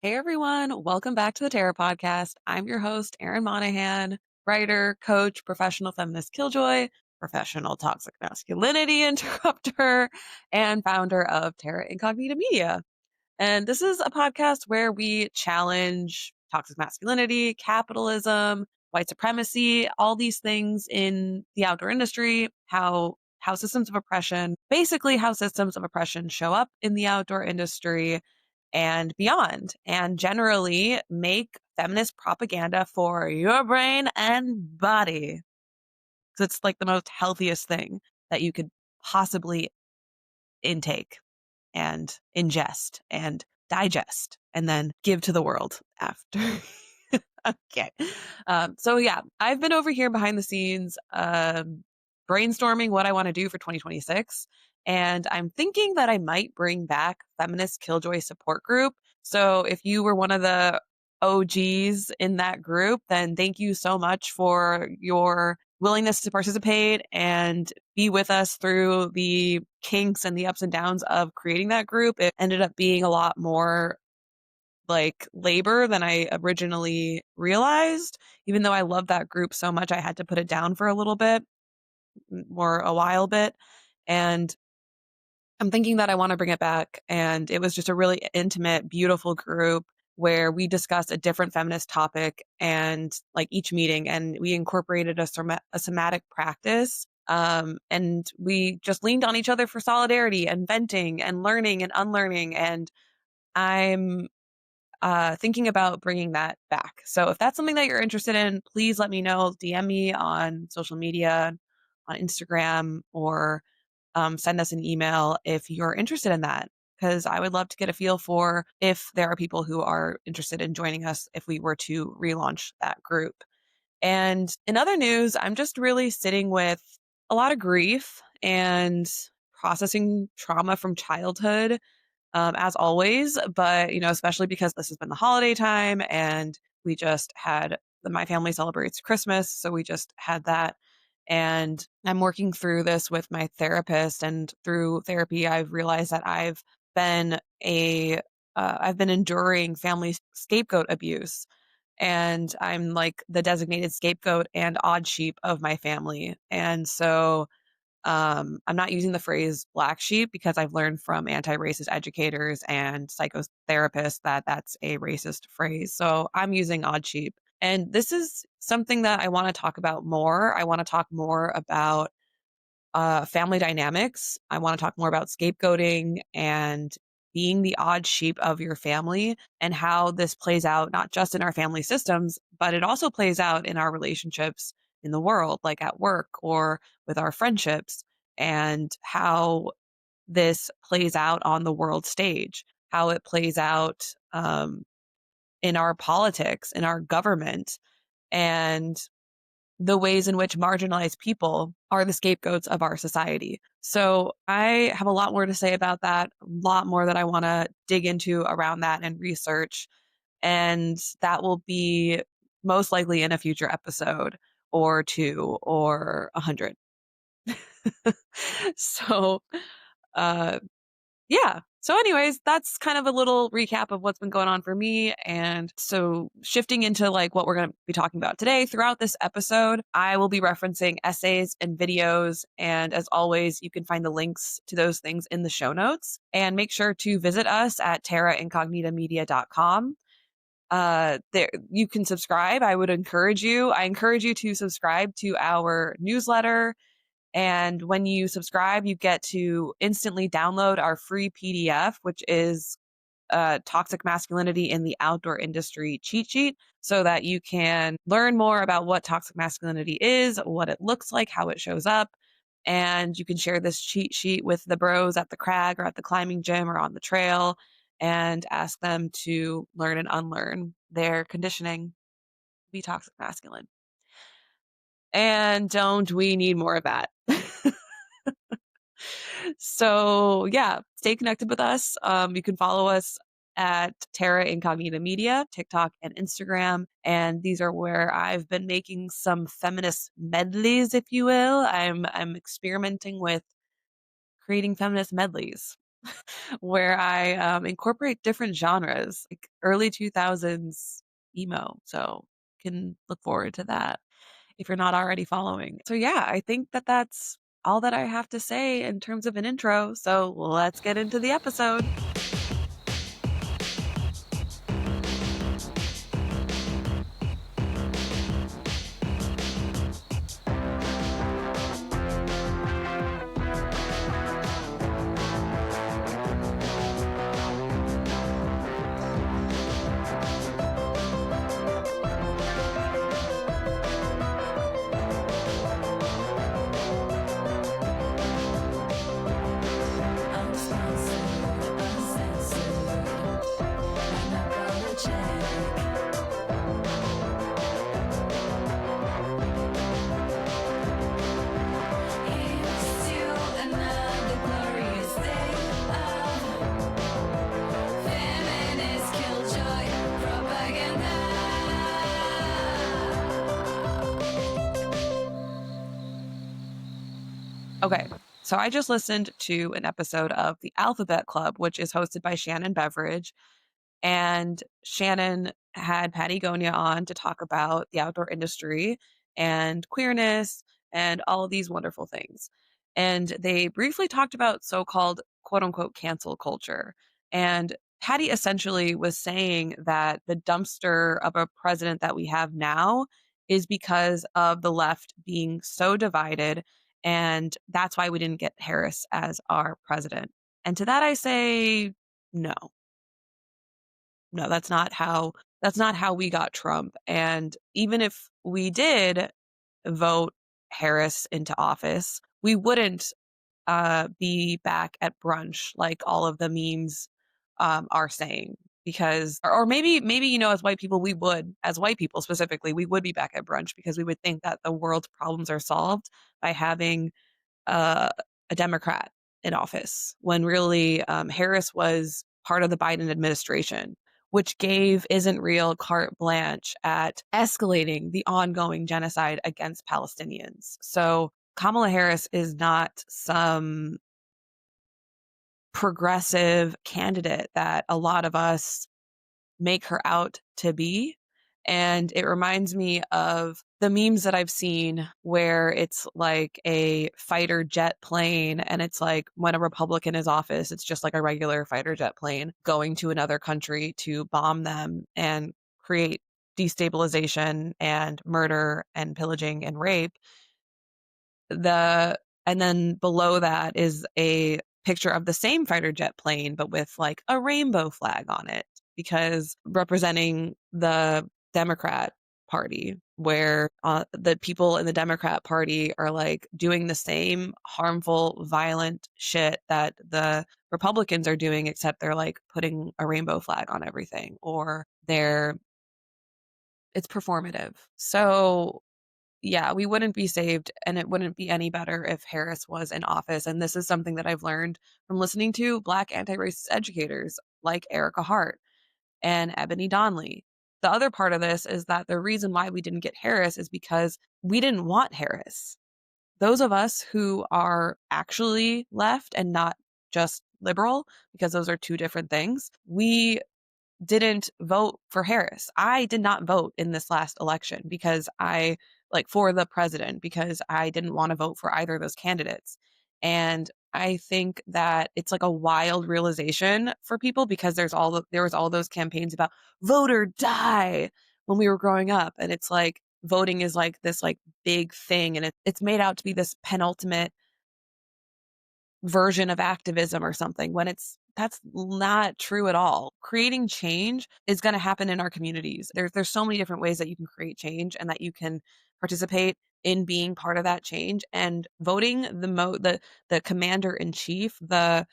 Hey everyone, welcome back to the Terra podcast. I'm your host, Erin Monahan, writer, coach, professional feminist killjoy, professional toxic masculinity interrupter, and founder of Terra Incognita Media. And this is a podcast where we challenge toxic masculinity, capitalism, white supremacy, all these things in the outdoor industry, how systems of oppression, basically how systems of oppression show up in the outdoor industry and beyond, and generally make feminist propaganda for your brain and body. So it's like the most healthiest thing that you could possibly intake and ingest and digest and then give to the world after. Okay. So yeah, I've been over here behind the scenes, brainstorming what I want to do for 2026. And I'm thinking that I might bring back Feminist Killjoy Support Group. So if you were one of the OGs in that group, then thank you so much for your willingness to participate and be with us through the kinks and the ups and downs of creating that group. It ended up being a lot more like labor than I originally realized. Even though I love that group so much, I had to put it down for a little bit or a while bit. And I'm thinking that I want to bring it back. And it was just a really intimate, beautiful group where we discussed a different feminist topic and like each meeting, and we incorporated a somatic practice. And we just leaned on each other for solidarity and venting and learning and unlearning. And I'm thinking about bringing that back. So if that's something that you're interested in, please let me know. DM me on social media, on Instagram, or send us an email if you're interested in that. Because I would love to get a feel for if there are people who are interested in joining us if we were to relaunch that group. And in other news, I'm just really sitting with a lot of grief and processing trauma from childhood, as always. But, especially because this has been the holiday time and we just had my family celebrates Christmas. So we just had that. And I'm working through this with my therapist. And through therapy, I've realized that been a, I've been enduring family scapegoat abuse. And I'm like the designated scapegoat and odd sheep of my family. And so I'm not using the phrase black sheep because I've learned from anti-racist educators and psychotherapists that that's a racist phrase. So I'm using odd sheep. And this is something that I want to talk about more. I want to talk more about family dynamics. I want to talk more about scapegoating and being the odd sheep of your family and how this plays out, not just in our family systems, but it also plays out in our relationships in the world, like at work or with our friendships, and how this plays out on the world stage, how it plays out in our politics, in our government, and the ways in which marginalized people are the scapegoats of our society. So I have a lot more to say about that, a lot more that I want to dig into around that and research. And that will be most likely in a future episode or two or 100. So, uh, yeah. So, anyways, that's kind of a little recap of what's been going on for me. And so, shifting into like what we're going to be talking about today, throughout this episode, I will be referencing essays and videos. And as always, you can find the links to those things in the show notes. And make sure to visit us at terraincognitamedia.com. There you can subscribe. I encourage you to subscribe to our newsletter, and when you subscribe, you get to instantly download our free PDF, which is Toxic Masculinity in the Outdoor Industry cheat sheet, so that you can learn more about what toxic masculinity is, what it looks like, how it shows up. And you can share this cheat sheet with the bros at the crag or at the climbing gym or on the trail and ask them to learn and unlearn their conditioning to be toxic masculine. And don't we need more of that? So yeah, stay connected with us. You can follow us at Terra Incognita Media, TikTok and Instagram. And these are where I've been making some feminist medleys, if you will. I'm experimenting with creating feminist medleys. where I incorporate different genres, like early 2000s emo. So can look forward to that if you're not already following. So yeah, I think that that's all that I have to say in terms of an intro. So let's get into the episode. Okay, so I just listened to an episode of The Alphabet Club, which is hosted by Shannon Beveridge. And Shannon had Pattie Gonia on to talk about the outdoor industry and queerness and all of these wonderful things. And they briefly talked about so called quote unquote cancel culture. And Pattie essentially was saying that the dumpster of a president that we have now is because of the left being so divided. And that's why we didn't get Harris as our president. And to that I say, no. No, that's not how we got Trump. And even if we did vote Harris into office, we wouldn't be back at brunch like all of the memes are saying. Because, or maybe as white people, we would, as white people specifically, we would be back at brunch because we would think that the world's problems are solved by having uh, a Democrat in office when really Harris was part of the Biden administration, which gave Isn't Real carte blanche at escalating the ongoing genocide against Palestinians. So Kamala Harris is not some progressive candidate that a lot of us make her out to be. And it reminds me of the memes that I've seen where it's like a fighter jet plane, and it's like when a Republican is office, it's just like a regular fighter jet plane going to another country to bomb them and create destabilization and murder and pillaging and rape. And then below that is a picture of the same fighter jet plane, but with like a rainbow flag on it, because representing the Democrat Party, where the people in the Democrat Party are like doing the same harmful, violent shit that the Republicans are doing, except they're like putting a rainbow flag on everything, or it's performative. So yeah, we wouldn't be saved, and it wouldn't be any better if Harris was in office. And this is something that I've learned from listening to Black anti-racist educators like Ericka Hart and Ebony Donnley. The other part of this is that the reason why we didn't get Harris is because we didn't want Harris. Those of us who are actually left and not just liberal, because those are two different things, we didn't vote for Harris. I did not vote in this last election because for the president, because I didn't want to vote for either of those candidates. And I think that it's like a wild realization for people, because there was all those campaigns about vote or die when we were growing up. And it's like voting is like this like big thing, and it's made out to be this penultimate version of activism or something, when that's not true at all. Creating change is going to happen in our communities. There's so many different ways that you can create change and that you can participate in being part of that change. And voting the commander in chief, the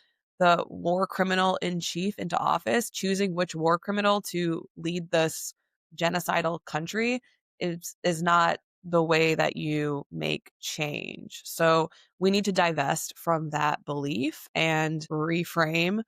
war criminal in chief into office, choosing which war criminal to lead this genocidal country is not the way that you make change. So we need to divest from that belief and reframe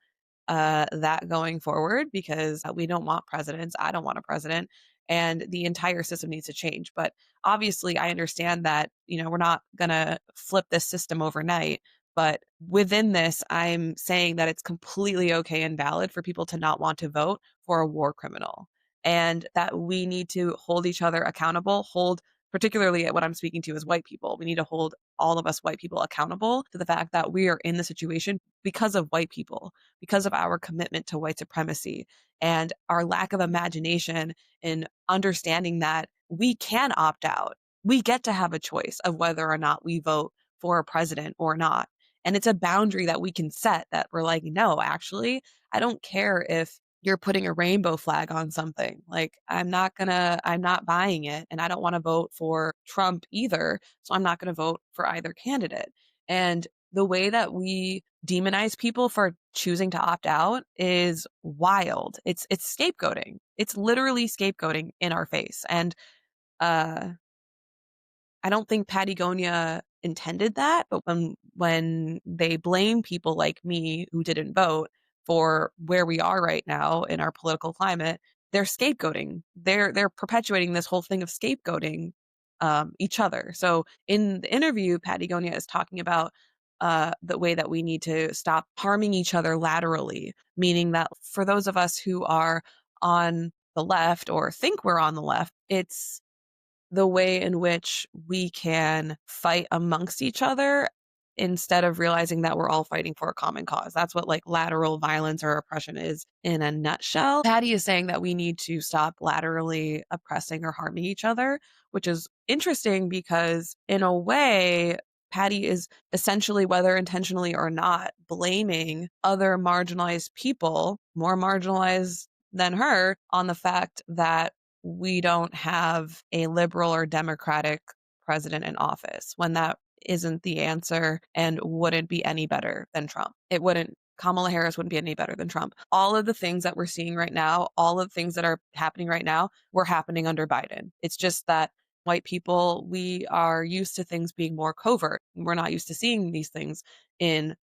that going forward, because we don't want presidents. I don't want a president. And the entire system needs to change. But obviously, I understand that, we're not going to flip this system overnight. But within this, I'm saying that it's completely okay and valid for people to not want to vote for a war criminal, and that we need to hold each other accountable, particularly at what I'm speaking to as white people. We need to hold all of us white people accountable to the fact that we are in the situation because of white people, because of our commitment to white supremacy and our lack of imagination in understanding that we can opt out. We get to have a choice of whether or not we vote for a president or not. And it's a boundary that we can set that we're like, no, actually, I don't care if you're putting a rainbow flag on something. Like, I'm not buying it. And I don't want to vote for Trump either. So I'm not going to vote for either candidate. And the way that we demonize people for choosing to opt out is wild. It's scapegoating. It's literally scapegoating in our face. And uh I don't think Pattie Gonia intended that, but when they blame people like me who didn't vote for where we are right now in our political climate, they're scapegoating. They're perpetuating this whole thing of scapegoating each other. So in the interview, Pattie Gonia is talking about the way that we need to stop harming each other laterally, meaning that for those of us who are on the left or think we're on the left, it's the way in which we can fight amongst each other instead of realizing that we're all fighting for a common cause. That's what like lateral violence or oppression is in a nutshell. Pattie is saying that we need to stop laterally oppressing or harming each other, which is interesting because in a way, Pattie is essentially, whether intentionally or not, blaming other marginalized people, more marginalized than her, on the fact that we don't have a liberal or democratic president in office when that isn't the answer and wouldn't be any better than Trump. It wouldn't. Kamala Harris wouldn't be any better than Trump. All of the things that we're seeing right now, all of the things that are happening right now, were happening under Biden. It's just that white people, we are used to things being more covert. We're not used to seeing these things in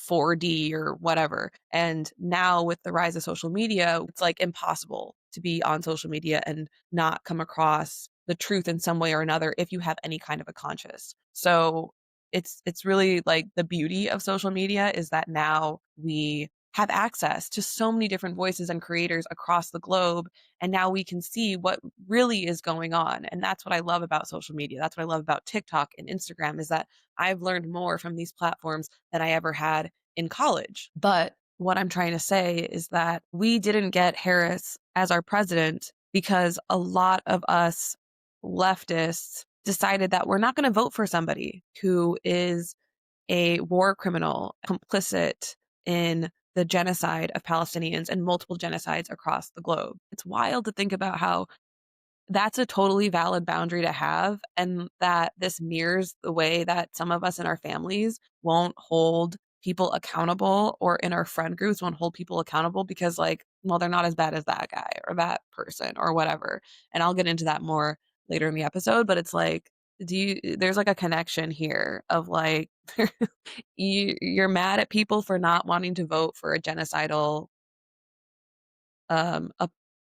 4D or whatever. And now with the rise of social media, it's like impossible to be on social media and not come across the truth in some way or another if you have any kind of a conscience. So it's really like the beauty of social media is that now we have access to so many different voices and creators across the globe, and now we can see what really is going on. And that's what I love about social media. That's what I love about TikTok and Instagram, is that I've learned more from these platforms than I ever had in college. But what I'm trying to say is that we didn't get Harris as our president because a lot of us leftists decided that we're not going to vote for somebody who is a war criminal complicit in the genocide of Palestinians and multiple genocides across the globe. It's wild to think about how that's a totally valid boundary to have, and that this mirrors the way that some of us in our families won't hold people accountable, or in our friend groups won't hold people accountable because, like, well, they're not as bad as that guy or that person or whatever. And I'll get into that more later in the episode, but it's like, there's like a connection here of like you're mad at people for not wanting to vote for a genocidal a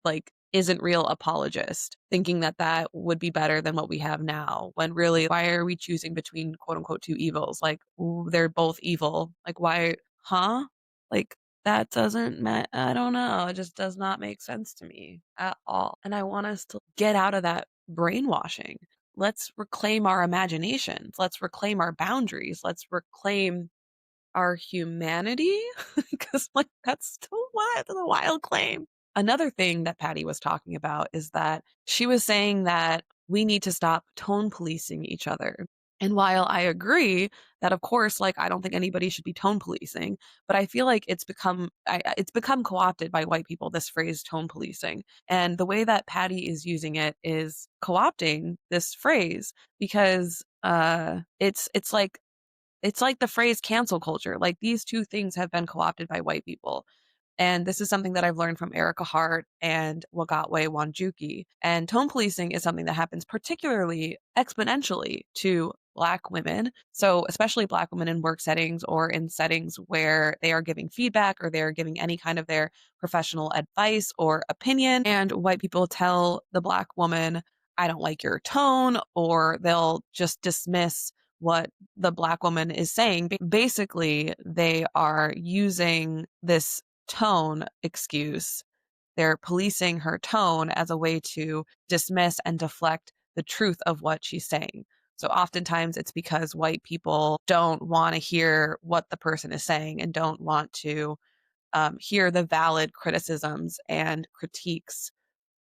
like isn't real apologist, thinking that that would be better than what we have now, when really, why are we choosing between quote unquote two evils? Like, ooh, they're both evil. Like, why? Huh? Like, that doesn't I don't know, it just does not make sense to me at all. And I want us to get out of that brainwashing. Let's reclaim our imaginations. Let's reclaim our boundaries. Let's reclaim our humanity, because like that's still wild, that's a wild claim. Another thing that Pattie was talking about is that she was saying that we need to stop tone policing each other. And while I agree that, of course, like, I don't think anybody should be tone policing, but I feel like it's become co-opted by white people, this phrase tone policing. And the way that Pattie is using it is co-opting this phrase because it's like the phrase cancel culture. Like, these two things have been co-opted by white people. And this is something that I've learned from Ericka Hart and Wagatwe Wanjuki. And tone policing is something that happens particularly exponentially to Black women. So especially Black women in work settings or in settings where they are giving feedback or they're giving any kind of their professional advice or opinion. And white people tell the Black woman, I don't like your tone, or they'll just dismiss what the Black woman is saying. Basically, they are using this tone excuse. They're policing her tone as a way to dismiss and deflect the truth of what she's saying. So oftentimes it's because white people don't want to hear what the person is saying and don't want to hear the valid criticisms and critiques,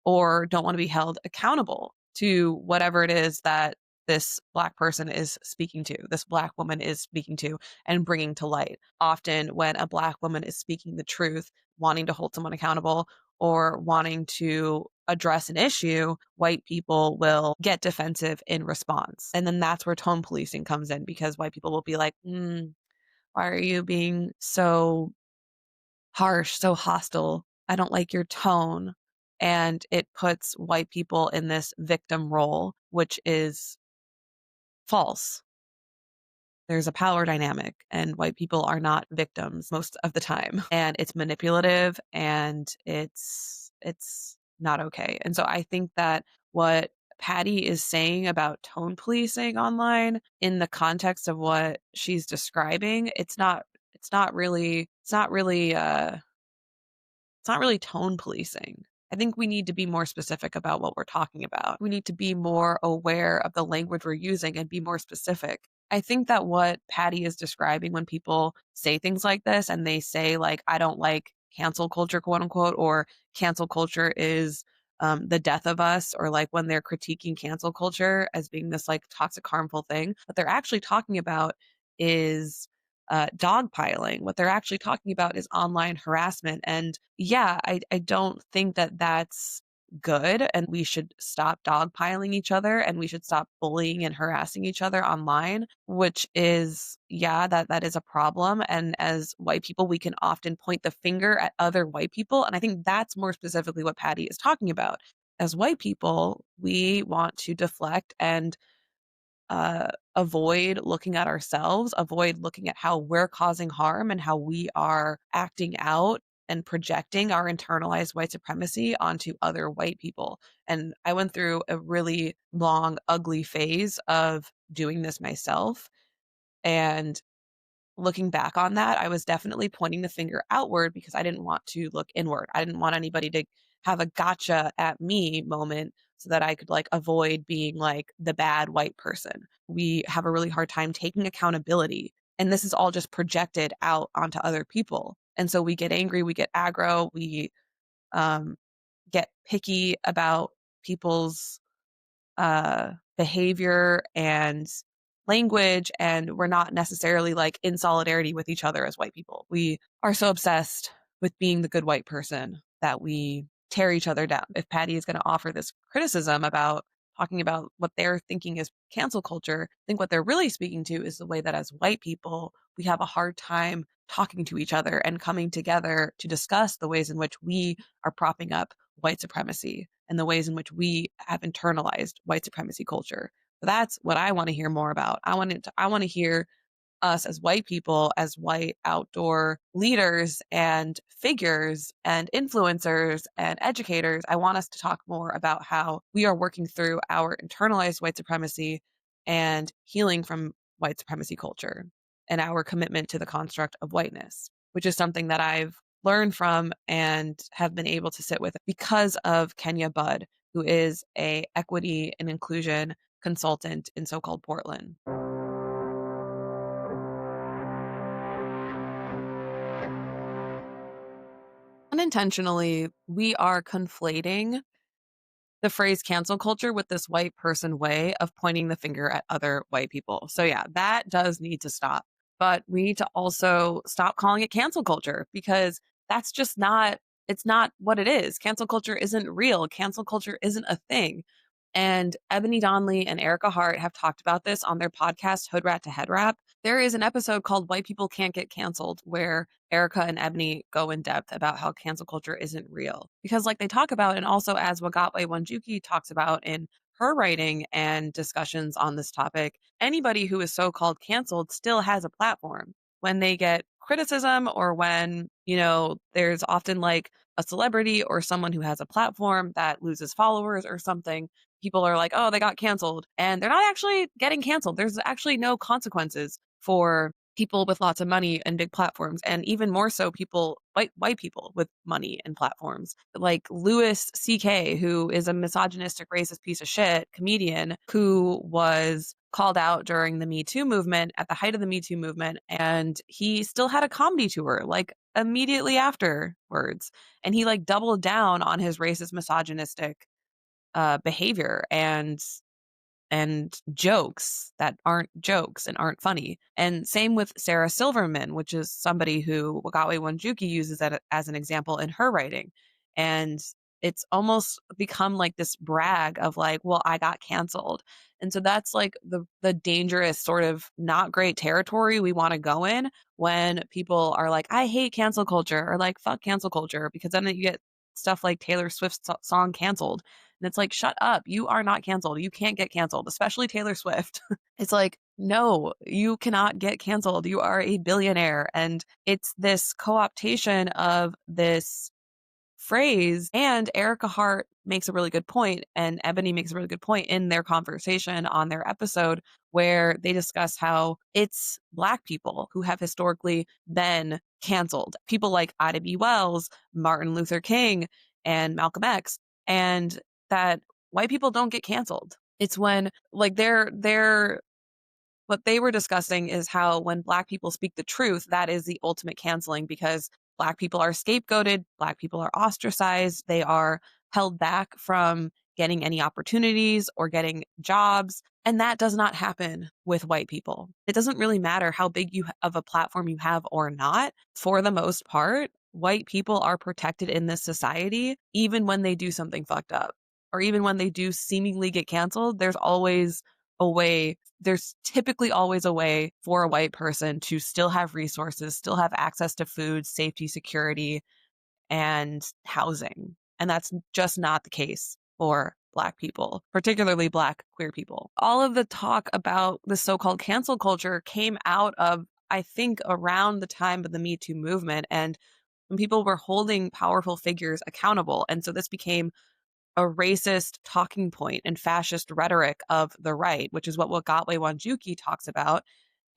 or don't want to be held accountable to whatever it is that this Black person is speaking to, this Black woman is speaking to and bringing to light. Often when a Black woman is speaking the truth, wanting to hold someone accountable or wanting to address an issue, white people will get defensive in response. And then that's where tone policing comes in, because white people will be like, why are you being so harsh, so hostile? I don't like your tone. And it puts white people in this victim role, which is false. There's a power dynamic, and white people are not victims most of the time. And it's manipulative, and it's not okay. And so I think that what Pattie is saying about tone policing online in the context of what she's describing, it's not really tone policing. I think we need to be more specific about what we're talking about. We need to be more aware of the language we're using and be more specific. I think that what Pattie is describing when people say things like this and they say, like, I don't like cancel culture, quote unquote, or cancel culture is the death of us, or like when they're critiquing cancel culture as being this like toxic, harmful thing, what they're actually talking about is dogpiling. What they're actually talking about is online harassment. And yeah, I don't think that that's good. And we should stop dogpiling each other, and we should stop bullying and harassing each other online, which is, yeah, that is a problem. And as white people, we can often point the finger at other white people. And I think that's more specifically what Pattie is talking about. As white people, we want to deflect and avoid looking at ourselves, avoid looking at how we're causing harm and how we are acting out and projecting our internalized white supremacy onto other white people. And I went through a really long, ugly phase of doing this myself. And looking back on that, I was definitely pointing the finger outward because I didn't want to look inward. I didn't want anybody to have a gotcha at me moment so that I could like avoid being like the bad white person. We have a really hard time taking accountability. And this is all just projected out onto other people. And so we get angry, we get aggro, we um, get picky about people's behavior and language, and we're not necessarily like in solidarity with each other as white people. We are so obsessed with being the good white person that we tear each other down. If Pattie is going to offer this criticism about talking about what they're thinking is cancel culture, I think what they're really speaking to is the way that as white people, we have a hard time talking to each other and coming together to discuss the ways in which we are propping up white supremacy and the ways in which we have internalized white supremacy culture. So that's what I want to hear more about. I want to hear us as white people, as white outdoor leaders and figures and influencers and educators. I want us to talk more about how we are working through our internalized white supremacy and healing from white supremacy culture and our commitment to the construct of whiteness, which is something that I've learned from and have been able to sit with because of Kenya Budd, who is a equity and inclusion consultant in so-called Portland. Unintentionally, we are conflating the phrase cancel culture with this white person way of pointing the finger at other white people. So yeah, that does need to stop. But we need to also stop calling it cancel culture, because that's just not, it's not what it is. Cancel culture isn't real. Cancel culture isn't a thing. And Ebony Donnley and Ericka Hart have talked about this on their podcast, Hood Rat to Head Wrap. There is an episode called White People Can't Get Canceled, where Ericka and Ebony go in depth about how cancel culture isn't real. Because like they talk about, and also as Wagatwe Wanjuki talks about in her writing and discussions on this topic, anybody who is so-called canceled still has a platform. When they get criticism, or when, there's often like a celebrity or someone who has a platform that loses followers or something, people are like, oh, they got canceled. And they're not actually getting canceled. There's actually no consequences for people with lots of money and big platforms, and even more so people, white people with money and platforms, like Louis CK, who is a misogynistic racist piece of shit comedian who was called out during the Me Too movement, at the height of the Me Too movement, and he still had a comedy tour like immediately afterwards, and he like doubled down on his racist misogynistic behavior and jokes that aren't jokes and aren't funny. And same with Sarah Silverman, which is somebody who Wagatwe Wanjuki uses that as an example in her writing. And it's almost become like this brag of like, well, I got canceled. And so that's like the dangerous sort of not great territory we want to go in when people are like, I hate cancel culture, or like fuck cancel culture, because then you get stuff like Taylor Swift's song canceled. And it's like, shut up. You are not canceled. You can't get canceled, especially Taylor Swift. It's like, no, you cannot get canceled. You are a billionaire. And it's this co-optation of this phrase. And Ericka Hart makes a really good point, and Ebony makes a really good point in their conversation on their episode, where they discuss how it's Black people who have historically been canceled. People like Ida B. Wells, Martin Luther King, and Malcolm X, and that white people don't get canceled. It's when like they're what they were discussing is how when Black people speak the truth, that is the ultimate canceling, because Black people are scapegoated, Black people are ostracized, they are held back from getting any opportunities or getting jobs. And that does not happen with white people. It doesn't really matter how big of a platform you have or not. For the most part, white people are protected in this society, even when they do something fucked up, or even when they do seemingly get canceled. There's typically always a way for a white person to still have resources, still have access to food, safety, security, and housing. And that's just not the case for Black people, particularly Black queer people. All of the talk about the so-called cancel culture came out of, I think, around the time of the Me Too movement, and when people were holding powerful figures accountable. And so this became a racist talking point and fascist rhetoric of the right, which is what Wagatwe Wanjuki talks about.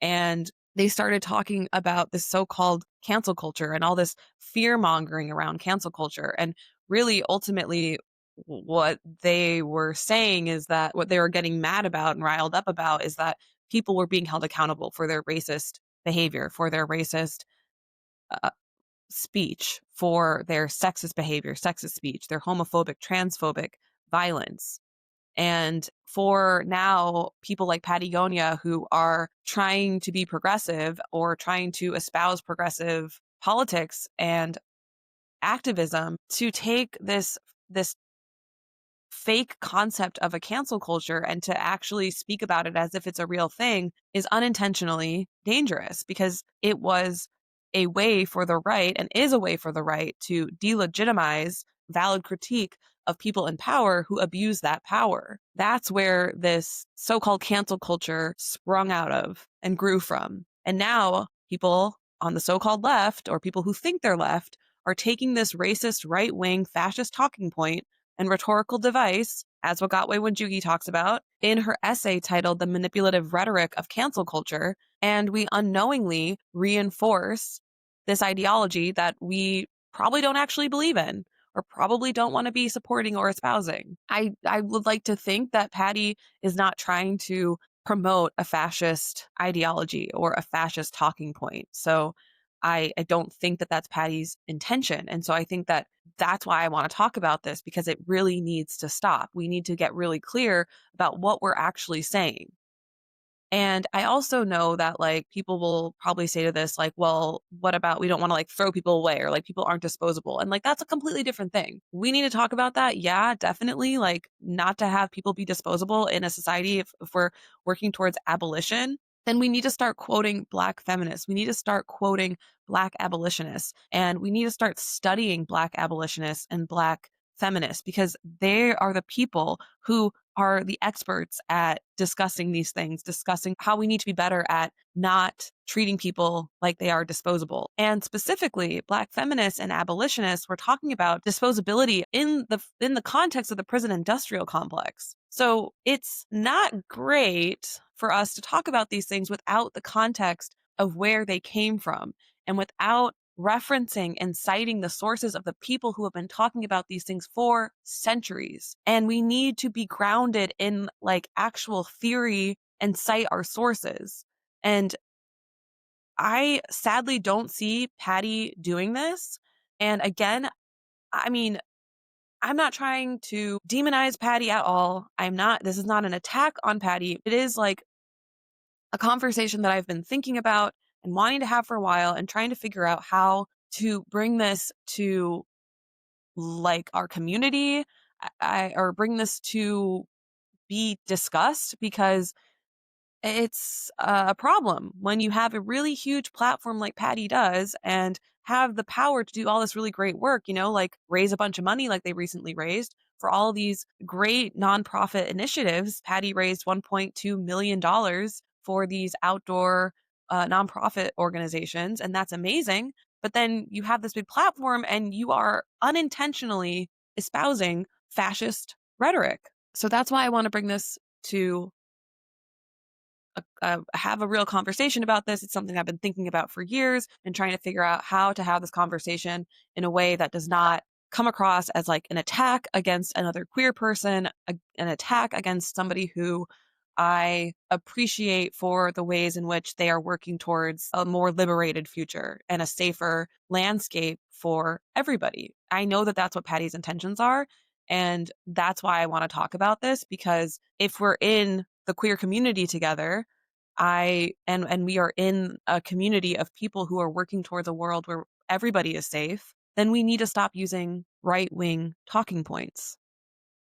And they started talking about this so-called cancel culture and all this fear mongering around cancel culture. And really, ultimately, what they were saying is that what they were getting mad about and riled up about is that people were being held accountable for their racist behavior, for their racist uh, speech, for their sexist behavior, sexist speech, their homophobic, transphobic violence. And for now, people like Pattie Gonia, who are trying to be progressive or trying to espouse progressive politics and activism, to take this fake concept of a cancel culture and to actually speak about it as if it's a real thing is unintentionally dangerous, because it was a way for the right, and is a way for the right, to delegitimize valid critique of people in power who abuse that power. That's where this so-called cancel culture sprung out of and grew from. And now people on the so-called left, or people who think they're left, are taking this racist right-wing fascist talking point and rhetorical device, as Wagatwe Wanjuki talks about in her essay titled The Manipulative Rhetoric of Cancel Culture, and we unknowingly reinforce this ideology that we probably don't actually believe in, or probably don't want to be supporting or espousing. I would like to think that Pattie is not trying to promote a fascist ideology or a fascist talking point. So I don't think that that's Pattie's intention. And so I think that that's why I want to talk about this, because it really needs to stop. We need to get really clear about what we're actually saying. And I also know that like people will probably say to this, like, well, what about, we don't want to like throw people away, or like people aren't disposable. And like, that's a completely different thing. We need to talk about that. Yeah, definitely. Like, not to have people be disposable in a society. If we're working towards abolition, then we need to start quoting Black feminists. We need to start quoting Black abolitionists, and we need to start studying Black abolitionists and Black feminists, because they are the people who are the experts at discussing these things, discussing how we need to be better at not treating people like they are disposable. And specifically, Black feminists and abolitionists were talking about disposability in the context of the prison industrial complex. So it's not great for us to talk about these things without the context of where they came from and without referencing and citing the sources of the people who have been talking about these things for centuries. And we need to be grounded in like actual theory and cite our sources. And I sadly don't see Pattie doing this. And again, I mean, I'm not trying to demonize Pattie at all. This is not an attack on Pattie. It is like a conversation that I've been thinking about and wanting to have for a while and trying to figure out how to bring this to like our community or bring this to be discussed, because it's a problem when you have a really huge platform like Pattie does and have the power to do all this really great work, like raise a bunch of money like they recently raised for all these great nonprofit initiatives. Pattie raised $1.2 million for these outdoor nonprofit organizations, and that's amazing. But then you have this big platform and you are unintentionally espousing fascist rhetoric. So that's why I want to bring this to have a real conversation about this. It's something I've been thinking about for years and trying to figure out how to have this conversation in a way that does not come across as like an attack against another queer person, an attack against somebody who I appreciate for the ways in which they are working towards a more liberated future and a safer landscape for everybody. I know that that's what Pattie's intentions are. And that's why I want to talk about this, because if we're in the queer community together, and we are in a community of people who are working towards a world where everybody is safe, then we need to stop using right-wing talking points.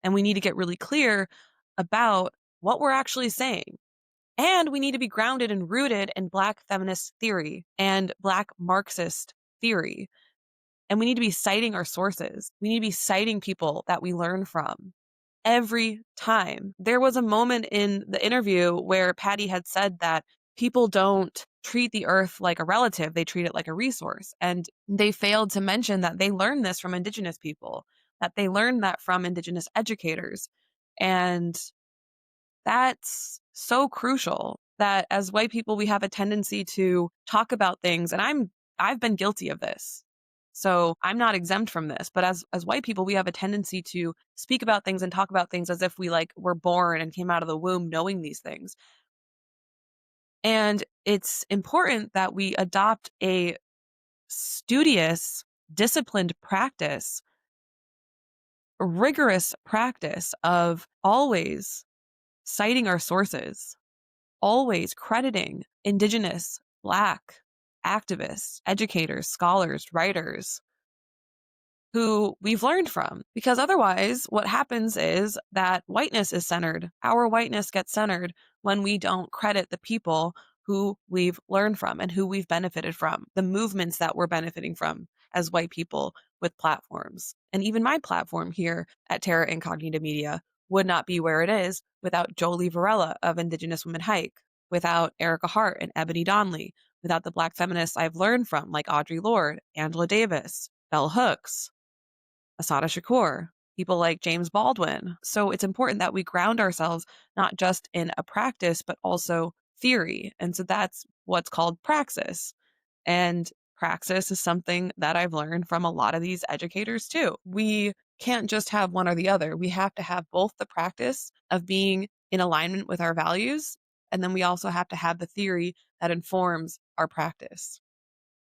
And we need to get really clear about what we're actually saying. And we need to be grounded and rooted in Black feminist theory and Black Marxist theory. And we need to be citing our sources. We need to be citing people that we learn from every time. There was a moment in the interview where Pattie had said that people don't treat the earth like a relative, they treat it like a resource. And they failed to mention that they learned this from Indigenous people, that they learned that from Indigenous educators. And that's so crucial that as white people, we have a tendency to talk about things. And I've been guilty of this. So I'm not exempt from this, but as white people, we have a tendency to speak about things and talk about things as if we like were born and came out of the womb knowing these things. And it's important that we adopt a studious, disciplined practice, a rigorous practice of always citing our sources, always crediting Indigenous, Black activists, educators, scholars, writers who we've learned from. Because otherwise, what happens is that whiteness is centered. Our whiteness gets centered when we don't credit the people who we've learned from and who we've benefited from, the movements that we're benefiting from as white people with platforms. And even my platform here at Terra Incognita Media would not be where it is without Jolie Varela of Indigenous Women Hike, without Ericka Hart and Ebony Donnley, without the Black feminists I've learned from like Audre Lorde, Angela Davis, Bell Hooks, Assata Shakur, people like James Baldwin. So it's important that we ground ourselves not just in a practice, but also theory. And so that's what's called praxis. And praxis is something that I've learned from a lot of these educators too. We can't just have one or the other. We have to have both the practice of being in alignment with our values, and then we also have to have the theory that informs our practice.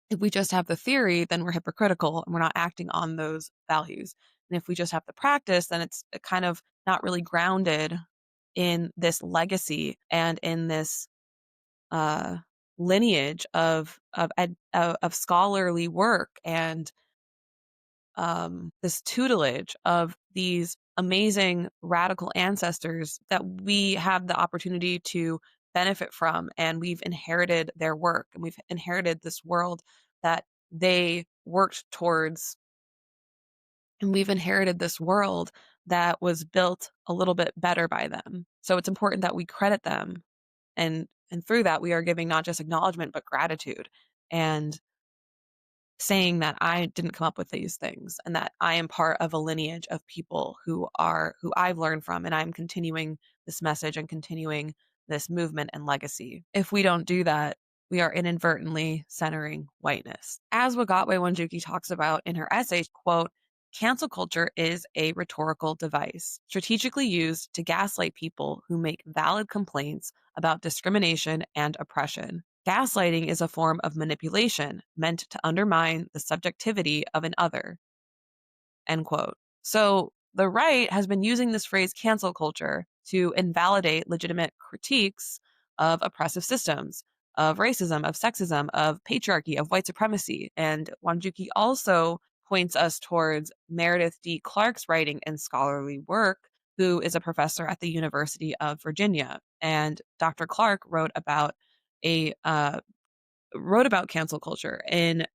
If we just have the theory, then we're hypocritical and we're not acting on those values. And if we just have the practice, then it's kind of not really grounded in this legacy and in this lineage of scholarly work and this tutelage of these amazing radical ancestors that we have the opportunity to benefit from. And we've inherited their work and we've inherited this world that they worked towards. And we've inherited this world that was built a little bit better by them. So it's important that we credit them. And through that, we are giving not just acknowledgement, but gratitude and saying that I didn't come up with these things and that I am part of a lineage of people who I've learned from, and I'm continuing this message and continuing this movement and legacy. If we don't do that, we are inadvertently centering whiteness. As Wagatwe Wanjuki talks about in her essay, quote, cancel culture is a rhetorical device strategically used to gaslight people who make valid complaints about discrimination and oppression. Gaslighting is a form of manipulation meant to undermine the subjectivity of an other. End quote. So the right has been using this phrase cancel culture to invalidate legitimate critiques of oppressive systems, of racism, of sexism, of patriarchy, of white supremacy. And Wanjuki also points us towards Meredith D. Clark's writing and scholarly work, who is a professor at the University of Virginia. And Dr. Clark wrote about cancel culture in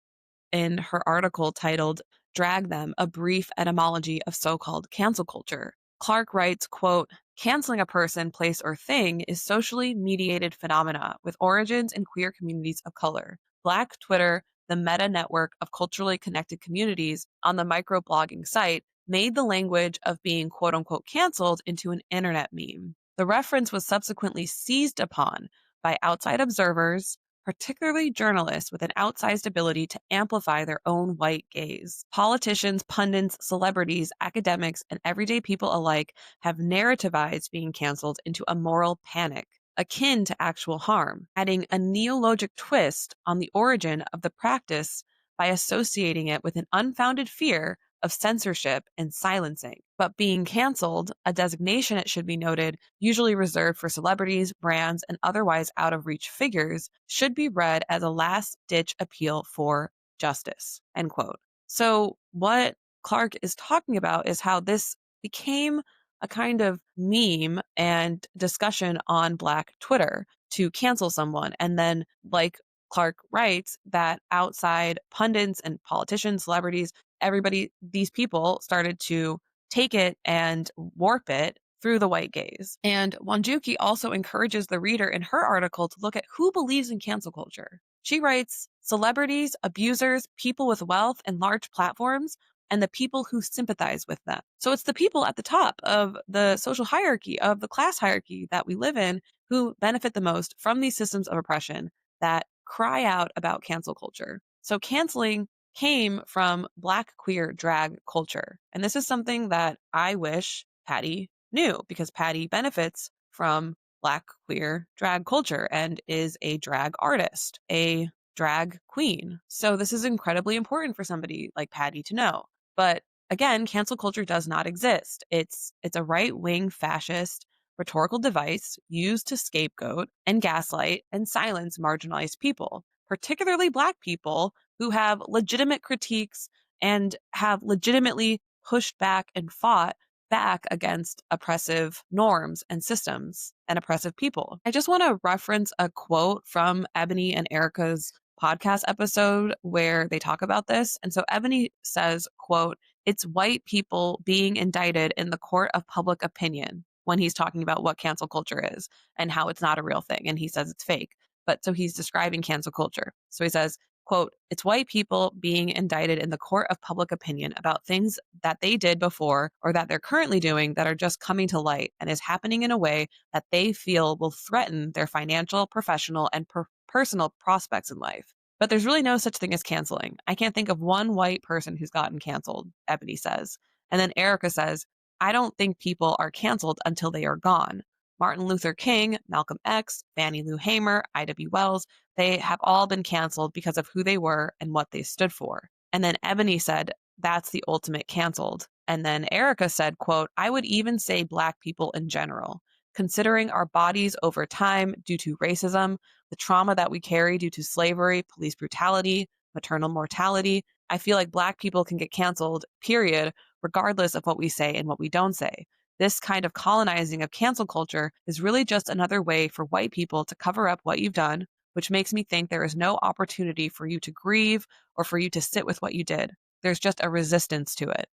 her article titled Drag Them, A Brief Etymology of So-Called Cancel Culture. Clark writes, quote, canceling a person, place, or thing is socially mediated phenomena with origins in queer communities of color. Black Twitter, the meta network of culturally connected communities on the microblogging site, made the language of being quote unquote canceled into an internet meme. The reference was subsequently seized upon by outside observers, particularly journalists with an outsized ability to amplify their own white gaze. Politicians, pundits, celebrities, academics, and everyday people alike have narrativized being canceled into a moral panic, akin to actual harm, adding a neologic twist on the origin of the practice by associating it with an unfounded fear of censorship and silencing. But being canceled, a designation, it should be noted, usually reserved for celebrities, brands, and otherwise out of reach figures, should be read as a last ditch appeal for justice. End quote. So what Clark is talking about is how this became a kind of meme and discussion on Black Twitter to cancel someone. And then, like Clark writes, that outside pundits and politicians, celebrities, everybody, these people started to take it and warp it through the white gaze. And Wanjuki also encourages the reader in her article to look at who believes in cancel culture. She writes, celebrities, abusers, people with wealth and large platforms, and the people who sympathize with them. So it's the people at the top of the social hierarchy, of the class hierarchy that we live in, who benefit the most from these systems of oppression that cry out about cancel culture. So canceling came from Black queer drag culture. And this is something that I wish Pattie knew, because Pattie benefits from Black queer drag culture and is a drag artist, a drag queen. So this is incredibly important for somebody like Pattie to know. But again, cancel culture does not exist. It's a right-wing fascist rhetorical device used to scapegoat and gaslight and silence marginalized people, particularly Black people who have legitimate critiques and have legitimately pushed back and fought back against oppressive norms and systems and oppressive people. I just want to reference a quote from Ebony and Ericka's podcast episode where they talk about this. And so Ebony says, quote, it's white people being indicted in the court of public opinion, when he's talking about what cancel culture is and how it's not a real thing. And he says it's fake. But so he's describing cancel culture. So he says, quote, it's white people being indicted in the court of public opinion about things that they did before or that they're currently doing that are just coming to light and is happening in a way that they feel will threaten their financial, professional, and personal prospects in life. But there's really no such thing as canceling. I can't think of one white person who's gotten canceled, Ebony says. And then Ericka says, I don't think people are canceled until they are gone. Martin Luther King, Malcolm X, Fannie Lou Hamer, I.W. Wells, they have all been canceled because of who they were and what they stood for. And then Ebony said, that's the ultimate canceled. And then Ericka said, quote, I would even say Black people in general, considering our bodies over time due to racism, the trauma that we carry due to slavery, police brutality, maternal mortality. I feel like Black people can get canceled, period, regardless of what we say and what we don't say. This kind of colonizing of cancel culture is really just another way for white people to cover up what you've done, which makes me think there is no opportunity for you to grieve or for you to sit with what you did. There's just a resistance to it.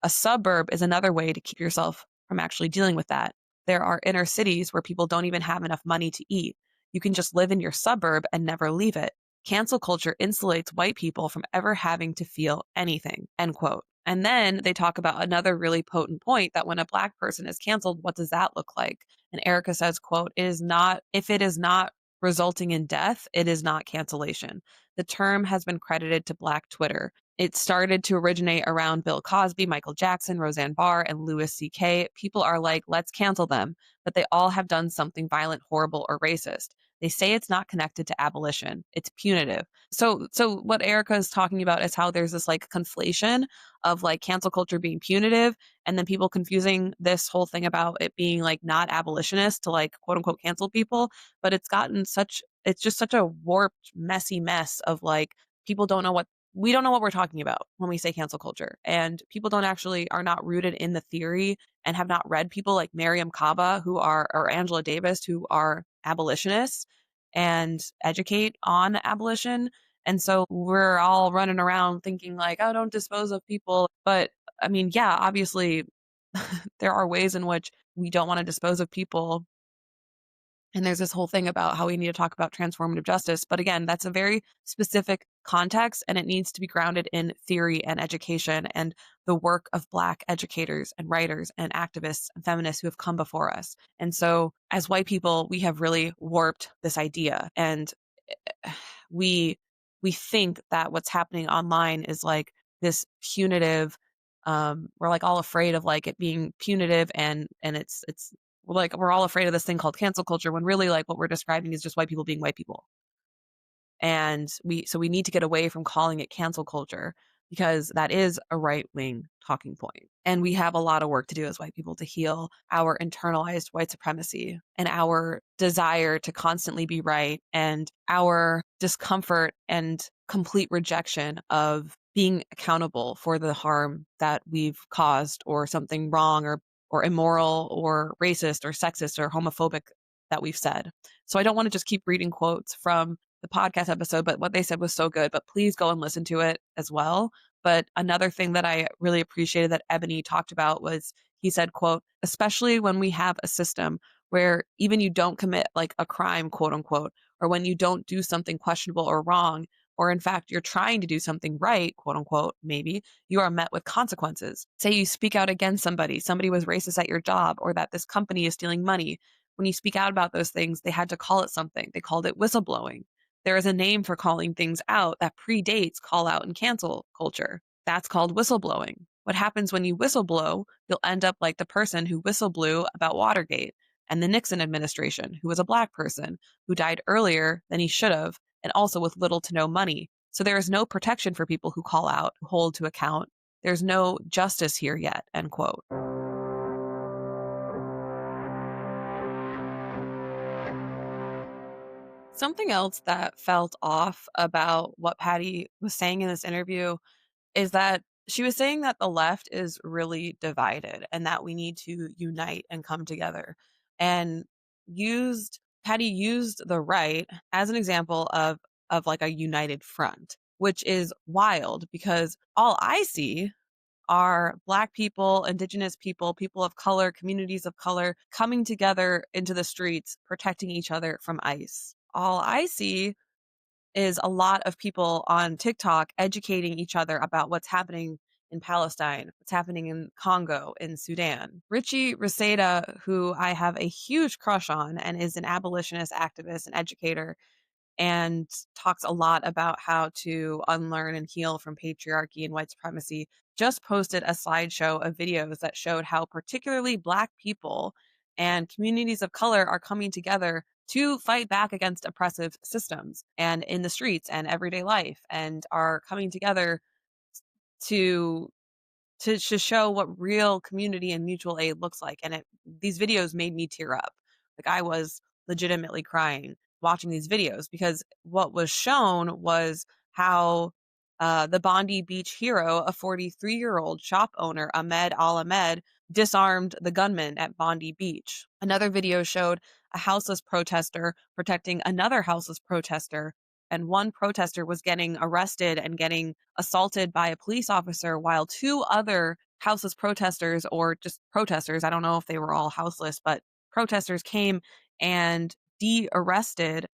A suburb is another way to keep yourself from actually dealing with that. There are inner cities where people don't even have enough money to eat. You can just live in your suburb and never leave it. Cancel culture insulates white people from ever having to feel anything, end quote. And then they talk about another really potent point that when a Black person is canceled, what does that look like? And Ericka says, quote, if it is not resulting in death, it is not cancellation. The term has been credited to Black Twitter. It started to originate around Bill Cosby, Michael Jackson, Roseanne Barr, and Louis C.K. People are like, let's cancel them, but they all have done something violent, horrible, or racist. They say it's not connected to abolition. It's punitive. So what Ericka is talking about is how there's this like conflation of like cancel culture being punitive and then people confusing this whole thing about it being like not abolitionist to like quote unquote cancel people. But it's just such a warped, messy mess of like people we don't know what we're talking about when we say cancel culture. And people are not rooted in the theory and have not read people like Mariam Kaba or Angela Davis, who are abolitionists and educate on abolition. And so we're all running around thinking like, oh, don't dispose of people. But I mean, yeah, obviously there are ways in which we don't want to dispose of people. And there's this whole thing about how we need to talk about transformative justice. But again, that's a very specific context and it needs to be grounded in theory and education and the work of Black educators and writers and activists and feminists who have come before us. And so as white people, we have really warped this idea. And we think that what's happening online is like this punitive, we're like all afraid of like it being punitive and it's like we're all afraid of this thing called cancel culture when really like what we're describing is just white people being white people. And we need to get away from calling it cancel culture because that is a right-wing talking point. And we have a lot of work to do as white people to heal our internalized white supremacy and our desire to constantly be right and our discomfort and complete rejection of being accountable for the harm that we've caused or something wrong or immoral or racist or sexist or homophobic that we've said. So I don't want to just keep reading quotes from the podcast episode, but what they said was so good. But please go and listen to it as well. But another thing that I really appreciated that Ebony talked about was he said, quote, especially when we have a system where even you don't commit like a crime, quote unquote, or when you don't do something questionable or wrong, or in fact, you're trying to do something right, quote unquote, maybe you are met with consequences. Say you speak out against somebody was racist at your job, or that this company is stealing money. When you speak out about those things, they had to call it something. They called it whistleblowing. There is a name for calling things out that predates call out and cancel culture. That's called whistleblowing. What happens when you whistleblow, you'll end up like the person who whistleblew about Watergate and the Nixon administration, who was a Black person who died earlier than he should have, and also with little to no money. So there is no protection for people who call out, who hold to account. There's no justice here yet, end quote. Something else that felt off about what Pattie was saying in this interview is that she was saying that the left is really divided and that we need to unite and come together. And Pattie used the right as an example of like a united front, which is wild because all I see are Black people, Indigenous people, people of color, communities of color coming together into the streets, protecting each other from ICE. All I see is a lot of people on TikTok educating each other about what's happening in Palestine, what's happening in Congo, in Sudan. Richie Reseda, who I have a huge crush on and is an abolitionist activist and educator, and talks a lot about how to unlearn and heal from patriarchy and white supremacy, just posted a slideshow of videos that showed how particularly Black people and communities of color are coming together to fight back against oppressive systems and in the streets and everyday life and are coming together to to show what real community and mutual aid looks like. And these videos made me tear up. Like I was legitimately crying watching these videos because what was shown was how the Bondi Beach hero, a 43-year-old shop owner, Ahmed Al Ahmed, disarmed the gunman at Bondi Beach. Another video showed a houseless protester protecting another houseless protester and one protester was getting arrested and getting assaulted by a police officer while two other houseless protesters, or just protesters, I don't know if they were all houseless, but protesters came and de-arrested,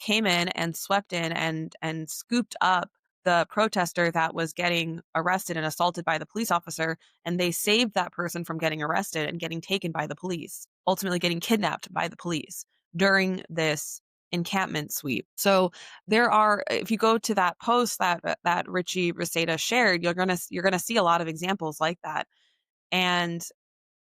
came in and swept in and scooped up the protester that was getting arrested and assaulted by the police officer, and they saved that person from getting arrested and getting taken by the police, ultimately getting kidnapped by the police during this encampment sweep. So there are, if you go to that post that Richie Reseda shared, you're gonna see a lot of examples like that. And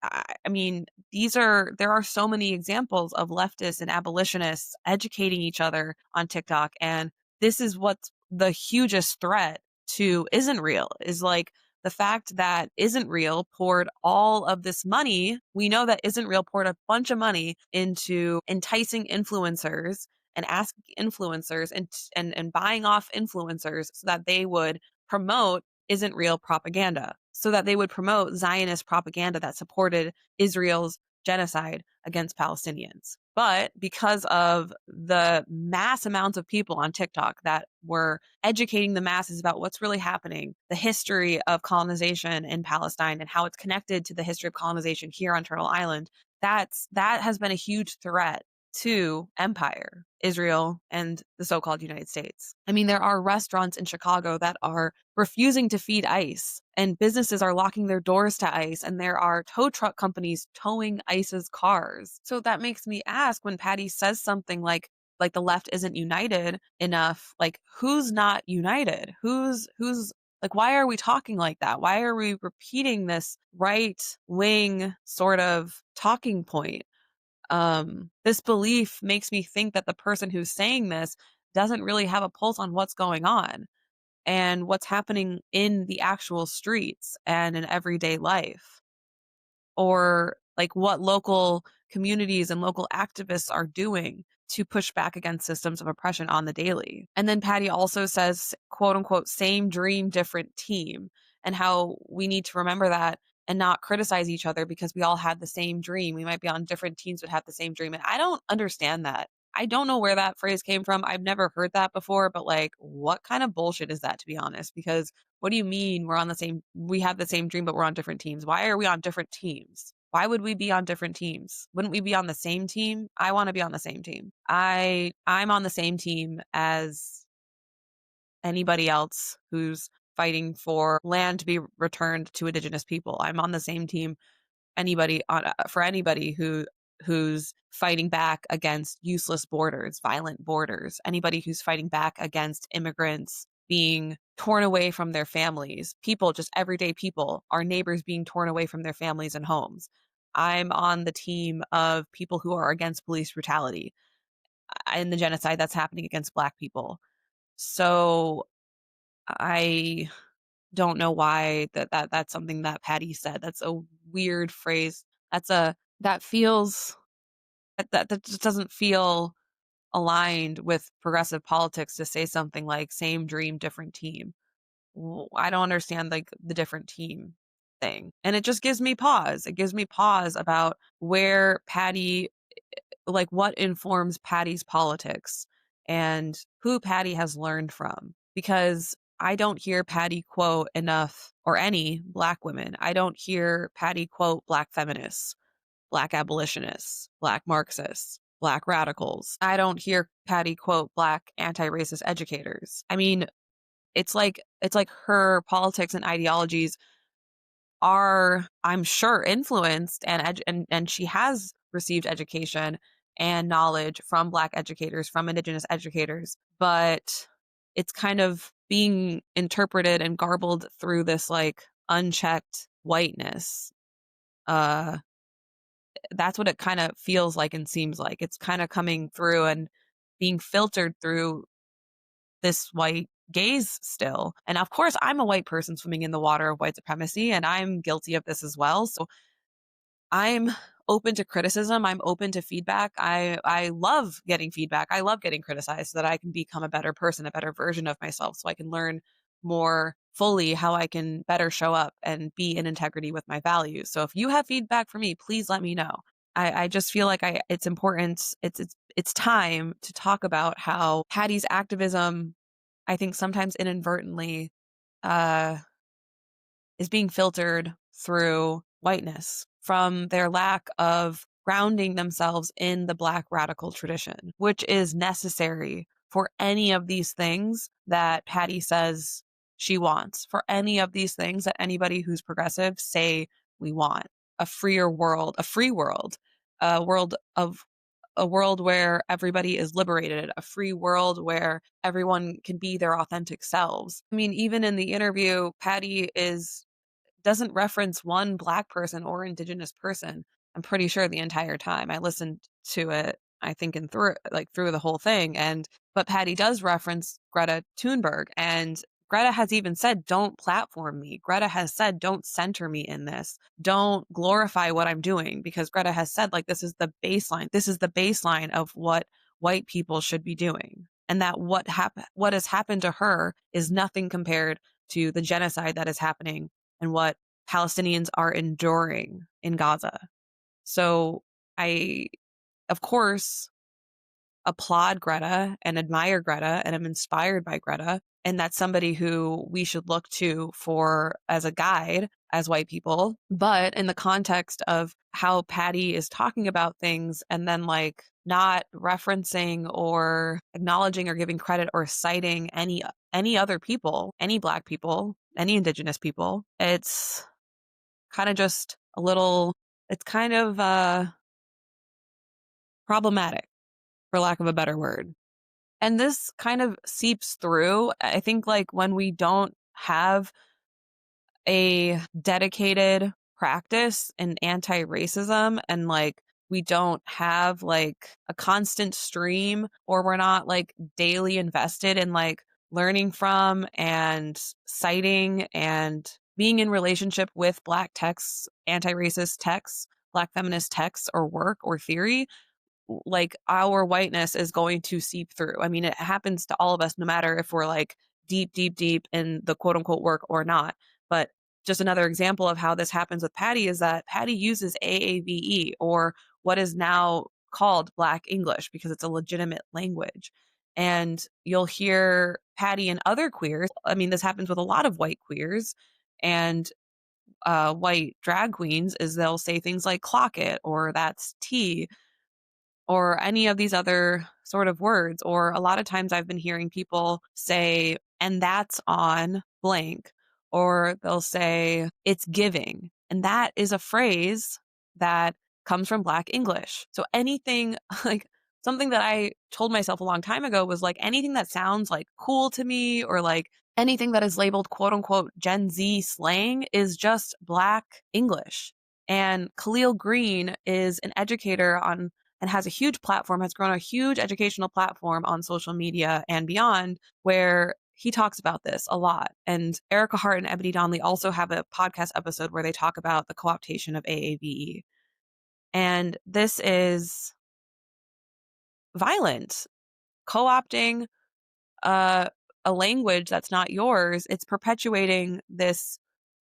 I mean, there are so many examples of leftists and abolitionists educating each other on TikTok. And this is what's the hugest threat to Isn't Real, is like the fact that Isn't Real poured all of this money. We know that Isn't Real poured a bunch of money into enticing influencers and asking influencers and buying off influencers so that they would promote Isn't Real propaganda, so that they would promote Zionist propaganda that supported Israel's genocide against Palestinians. But because of the mass amounts of people on TikTok that were educating the masses about what's really happening, the history of colonization in Palestine and how it's connected to the history of colonization here on Turtle Island, that has been a huge threat to empire, Israel, and the so-called United States. I mean, there are restaurants in Chicago that are refusing to feed ICE, and businesses are locking their doors to ICE, and there are tow truck companies towing ICE's cars. So that makes me ask, when Pattie says something like the left isn't united enough, like, who's not united? Who's like, why are we talking like that? Why are we repeating this right wing sort of talking point? This belief makes me think that the person who's saying this doesn't really have a pulse on what's going on and what's happening in the actual streets and in everyday life, or like what local communities and local activists are doing to push back against systems of oppression on the daily. And then Pattie also says, quote unquote, same dream, different team, and how we need to remember that and not criticize each other because we all had the same dream. We might be on different teams but have the same dream. And I don't understand that. I don't know where that phrase came from. I've never heard that before, but like, what kind of bullshit is that, to be honest? Because what do you mean we have the same dream, but we're on different teams? Why are we on different teams? Why would we be on different teams? Wouldn't we be on the same team? I want to be on the same team. I'm on the same team as anybody else who's fighting for land to be returned to Indigenous people. I'm on the same team for anybody who's fighting back against useless borders, violent borders, anybody who's fighting back against immigrants being torn away from their families, people, just everyday people, our neighbors being torn away from their families and homes. I'm on the team of people who are against police brutality and the genocide that's happening against Black people. So I don't know why that's something that Pattie said. That's a weird phrase. That feels that just doesn't feel aligned with progressive politics to say something like same dream, different team. I don't understand like the different team thing. And it just gives me pause. It gives me pause about where Pattie, like what informs Pattie's politics and who Pattie has learned from. Because I don't hear Pattie quote enough, or any Black women. I don't hear Pattie quote Black feminists, Black abolitionists, Black Marxists, Black radicals. I don't hear Pattie quote Black anti-racist educators. I mean, it's like her politics and ideologies are, I'm sure, influenced and she has received education and knowledge from Black educators, from Indigenous educators, but it's kind of being interpreted and garbled through this like unchecked whiteness. That's what it kind of feels like and seems like. It's kind of coming through and being filtered through this white gaze still. And of course, I'm a white person swimming in the water of white supremacy, and I'm guilty of this as well. So I'm open to criticism. I'm open to feedback. I love getting feedback. I love getting criticized so that I can become a better person, a better version of myself, so I can learn more fully how I can better show up and be in integrity with my values. So if you have feedback for me, please let me know. I just feel like it's important. It's it's time to talk about how Pattie's activism, I think sometimes inadvertently, is being filtered through whiteness from their lack of grounding themselves in the Black radical tradition, which is necessary for any of these things that Pattie says she wants, for any of these things that anybody who's progressive say we want. A freer world, a free world, a world of a world where everybody is liberated, a free world where everyone can be their authentic selves. I mean, even in the interview, Pattie doesn't reference one Black person or Indigenous person. I'm pretty sure the entire time I listened to it, I think through the whole thing. But Pattie does reference Greta Thunberg, and Greta has even said, "Don't platform me." Greta has said, "Don't center me in this. Don't glorify what I'm doing," because Greta has said, like, this is the baseline. This is the baseline of what white people should be doing, and that what has happened to her is nothing compared to the genocide that is happening and what Palestinians are enduring in Gaza. So I, of course, applaud Greta and admire Greta and am inspired by Greta. And that's somebody who we should look to for as a guide as white people. But in the context of how Pattie is talking about things and then like not referencing or acknowledging or giving credit or citing any other people, any Black people, any Indigenous people, it's kind of just a little, it's kind of problematic, for lack of a better word. And this kind of seeps through. I think like when we don't have a dedicated practice in anti-racism and like we don't have like a constant stream, or we're not like daily invested in like learning from and citing and being in relationship with Black texts, anti-racist texts, Black feminist texts or work or theory, like our whiteness is going to seep through. I mean, it happens to all of us, no matter if we're like deep, deep, deep in the quote unquote work or not. But just another example of how this happens with Pattie is that Pattie uses AAVE, or what is now called Black English, because it's a legitimate language. And you'll hear Pattie and other queers. I mean, this happens with a lot of white queers and white drag queens, is they'll say things like clock it, or that's tea, or any of these other sort of words. Or a lot of times I've been hearing people say, and that's on blank, or they'll say, it's giving. And that is a phrase that comes from Black English. So anything like something that I told myself a long time ago was like anything that sounds like cool to me, or like anything that is labeled quote unquote Gen Z slang, is just Black English. And Khalil Green is an educator on and has a huge platform, has grown a huge educational platform on social media and beyond, where he talks about this a lot. And Ericka Hart and Ebony Donnley also have a podcast episode where they talk about the co-optation of AAVE. And this is violent. Co-opting a language that's not yours, it's perpetuating this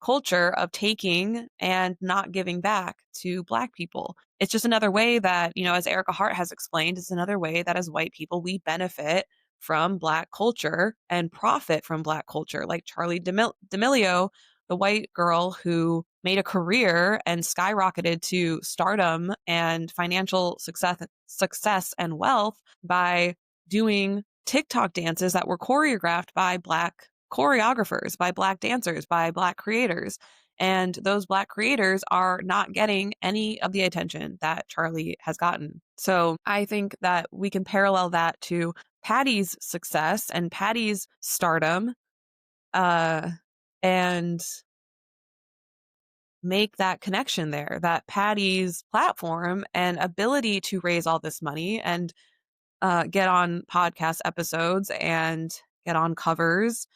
culture of taking and not giving back to Black people. It's just another way that, as Ericka Hart has explained, it's another way that as white people, we benefit from Black culture and profit from Black culture. Like Charlie D'Amelio, the white girl who made a career and skyrocketed to stardom and financial success and wealth by doing TikTok dances that were choreographed by Black choreographers, by Black dancers, by Black creators. And those Black creators are not getting any of the attention that Charlie has gotten. So I think that we can parallel that to Pattie's success and Pattie's stardom, and make that connection there, that Pattie's platform and ability to raise all this money and get on podcast episodes and get on covers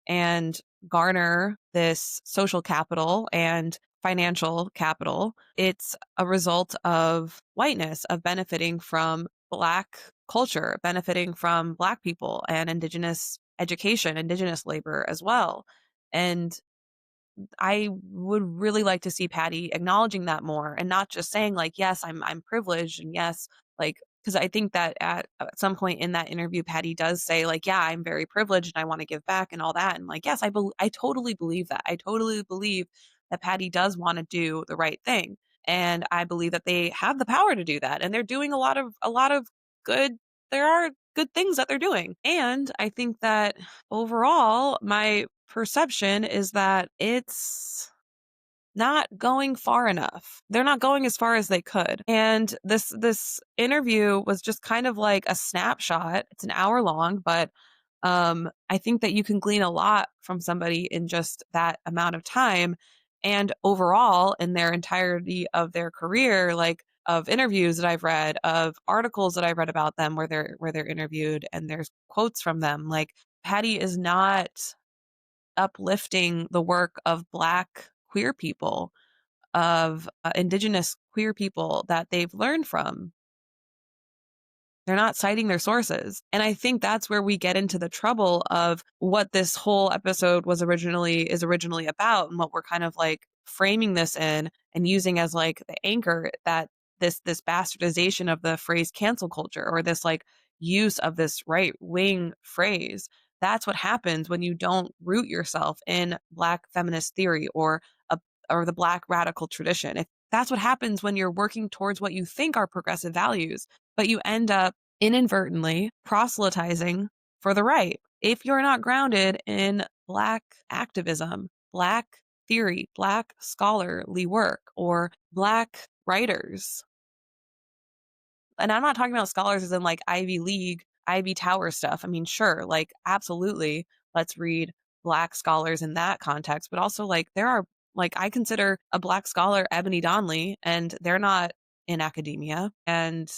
and garner this social capital and financial capital. It's a result of whiteness, of benefiting from Black culture, benefiting from Black people and Indigenous education, Indigenous labor as well. And I would really like to see Pattie acknowledging that more, and not just saying like, yes, I'm privileged, and yes, like Because I think that at some point in that interview, Pattie does say, like, yeah, I'm very privileged and I want to give back and all that. And like, yes, I totally believe that. I totally believe that Pattie does want to do the right thing. And I believe that they have the power to do that. And they're doing a lot of good, there are good things that they're doing. And I think that overall, my perception is that it's not going far enough. They're not going as far as they could. And this interview was just kind of like a snapshot. It's an hour long, but I think that you can glean a lot from somebody in just that amount of time. And overall, in their entirety of their career, like of interviews that I've read, of articles that I've read about them where they're interviewed and there's quotes from them, like Pattie is not uplifting the work of Black queer people, of Indigenous queer people that they've learned from. They're not citing their sources. And I think that's where we get into the trouble of what this whole episode is originally about, and what we're kind of like framing this in and using as like the anchor, that this bastardization of the phrase cancel culture, or this like use of this right wing phrase. That's what happens when you don't root yourself in Black feminist theory, a or the Black radical tradition. If that's what happens when you're working towards what you think are progressive values, but you end up inadvertently proselytizing for the right. If you're not grounded in Black activism, Black theory, Black scholarly work, or Black writers, and I'm not talking about scholars as in like Ivy League, Ivy Tower stuff. I mean, sure, like absolutely, let's read Black scholars in that context, but also like there are, like, I consider a Black scholar Ebony Donnley, and they're not in academia. And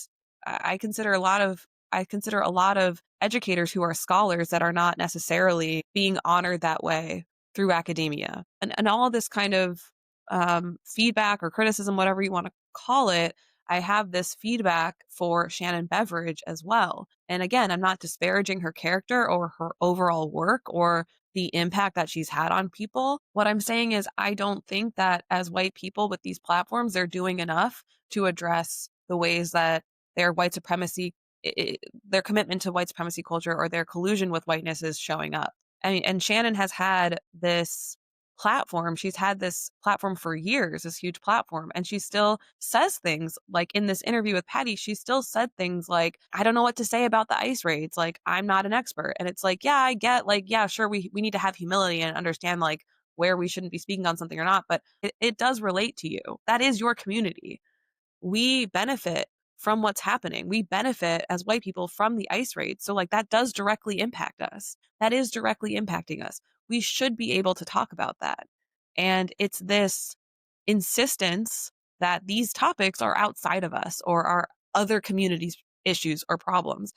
I consider a lot of educators who are scholars that are not necessarily being honored that way through academia. And all of this kind of feedback or criticism, whatever you want to call it, I have this feedback for Shannon Beveridge as well. And again, I'm not disparaging her character or her overall work or the impact that she's had on people. What I'm saying is, I don't think that as white people with these platforms, they're doing enough to address the ways that their white supremacy, their commitment to white supremacy culture, or their collusion with whiteness is showing up. I mean, and Shannon has had this platform. She's had this platform for years, this huge platform, and she still says things like in this interview with Pattie, she still said things like, I don't know what to say about the ICE raids. Like, I'm not an expert. And it's like, yeah, I get, like, yeah, sure, we need to have humility and understand like where we shouldn't be speaking on something or not, but it does relate to you. That is your community. We benefit from what's happening. We benefit as white people from the ICE raids. So like that does directly impact us. That is directly impacting us. We should be able to talk about that. And it's this insistence that these topics are outside of us or are other communities' issues or problems.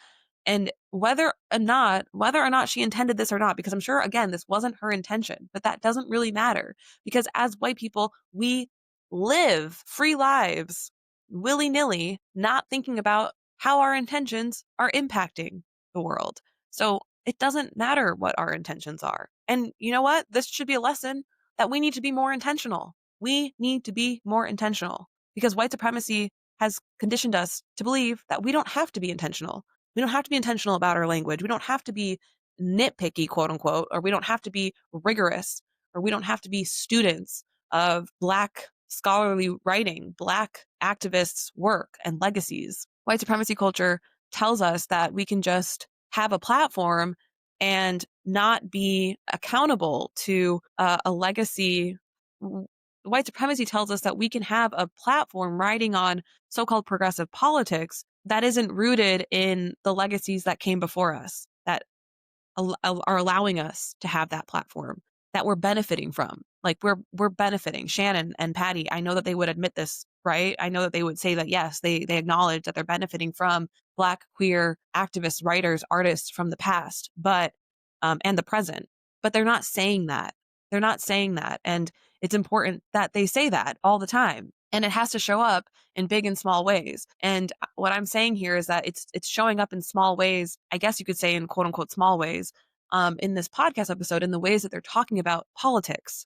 And whether or not she intended this or not, because I'm sure, again, this wasn't her intention, but that doesn't really matter, because as white people, we live free lives willy nilly, not thinking about how our intentions are impacting the world. So it doesn't matter what our intentions are. And you know what? This should be a lesson that we need to be more intentional. We need to be more intentional, because white supremacy has conditioned us to believe that we don't have to be intentional. We don't have to be intentional about our language. We don't have to be nitpicky, quote unquote, or we don't have to be rigorous, or we don't have to be students of Black scholarly writing, Black activists' work and legacies. White supremacy culture tells us that we can just have a platform and not be accountable to a legacy. White supremacy tells us that we can have a platform riding on so-called progressive politics that isn't rooted in the legacies that came before us, that are allowing us to have that platform, that we're benefiting from. Like we're benefiting. Shannon and Pattie, I know that they would admit this, right? I know that they would say that, yes, they acknowledge that they're benefiting from Black queer activists, writers, artists from the past, but and the present. But they're not saying that. They're not saying that. And it's important that they say that all the time. And it has to show up in big and small ways. And what I'm saying here is that it's showing up in small ways, I guess you could say in quote unquote small ways, in this podcast episode, in the ways that they're talking about politics.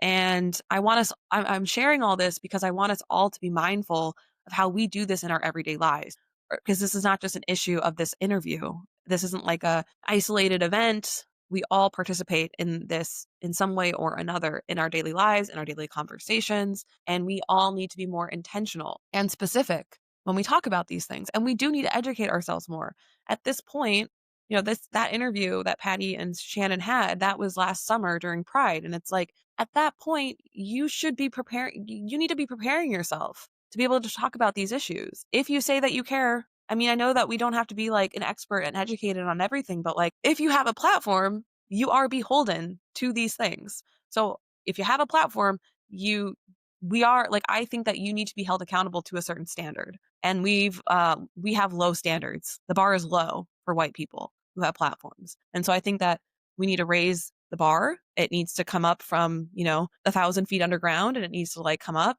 And I'm sharing all this because I want us all to be mindful of how we do this in our everyday lives. because this is not just an issue of this interview. This isn't like a isolated event. We all participate in this in some way or another in our daily lives, in our daily conversations, and we all need to be more intentional and specific when we talk about these things. And we do need to educate ourselves more. At this point, that interview that Pattie and Shannon had, that was last summer during Pride. And it's like, at that point, you should be preparing, you need to be preparing yourself to be able to talk about these issues. If you say that you care, I mean, I know that we don't have to be like an expert and educated on everything, but like if you have a platform, you are beholden to these things. So if you have a platform, we are like, I think that you need to be held accountable to a certain standard. And we have low standards. The bar is low for white people who have platforms. And so I think that we need to raise the bar. It needs to come up from, 1,000 feet underground, and it needs to like come up.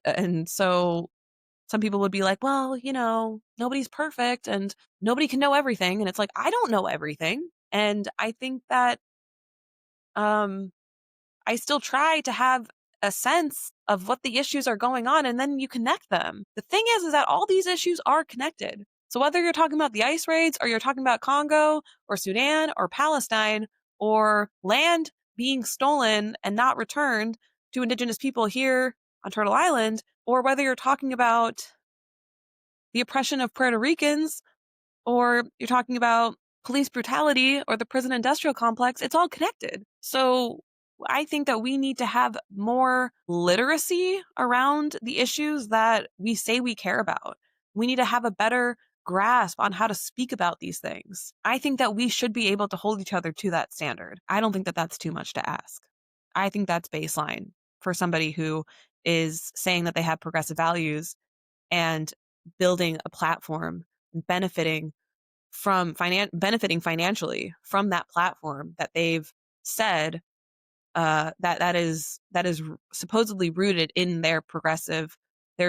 And so some people would be like, well, nobody's perfect and nobody can know everything. And it's like, I don't know everything. And I think that I still try to have a sense of what the issues are going on, and then you connect them. The thing is that all these issues are connected. So whether you're talking about the ice raids, or you're talking about Congo or Sudan or Palestine, or land being stolen and not returned to Indigenous people here on Turtle Island, or whether you're talking about the oppression of Puerto Ricans, or you're talking about police brutality or the prison industrial complex, it's all connected. So I think that we need to have more literacy around the issues that we say we care about. We need to have a better grasp on how to speak about these things. I think that we should be able to hold each other to that standard. I don't think that that's too much to ask. I think that's baseline for somebody who is saying that they have progressive values and building a platform, benefiting benefiting financially from that platform that they've said that is supposedly rooted in their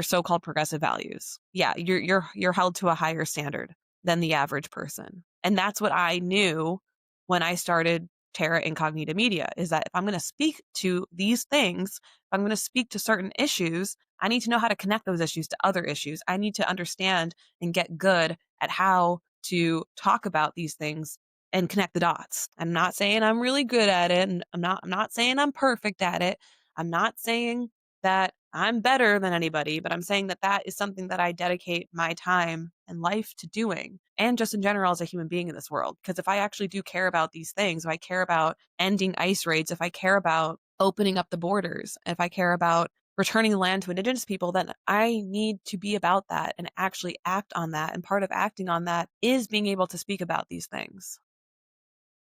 so-called progressive values. Yeah, you're held to a higher standard than the average person, and that's what I knew when I started Terra Incognita Media. Is that if I'm going to speak to these things, if I'm going to speak to certain issues, I need to know how to connect those issues to other issues. I need to understand and get good at how to talk about these things and connect the dots. I'm not saying I'm really good at it, and I'm not saying I'm perfect at it. I'm not saying that I'm better than anybody, but I'm saying that that is something that I dedicate my time and life to doing, and just in general as a human being in this world. Because if I actually do care about these things, if I care about ending ice raids, if I care about opening up the borders, if I care about returning the land to Indigenous people, then I need to be about that and actually act on that. And part of acting on that is being able to speak about these things.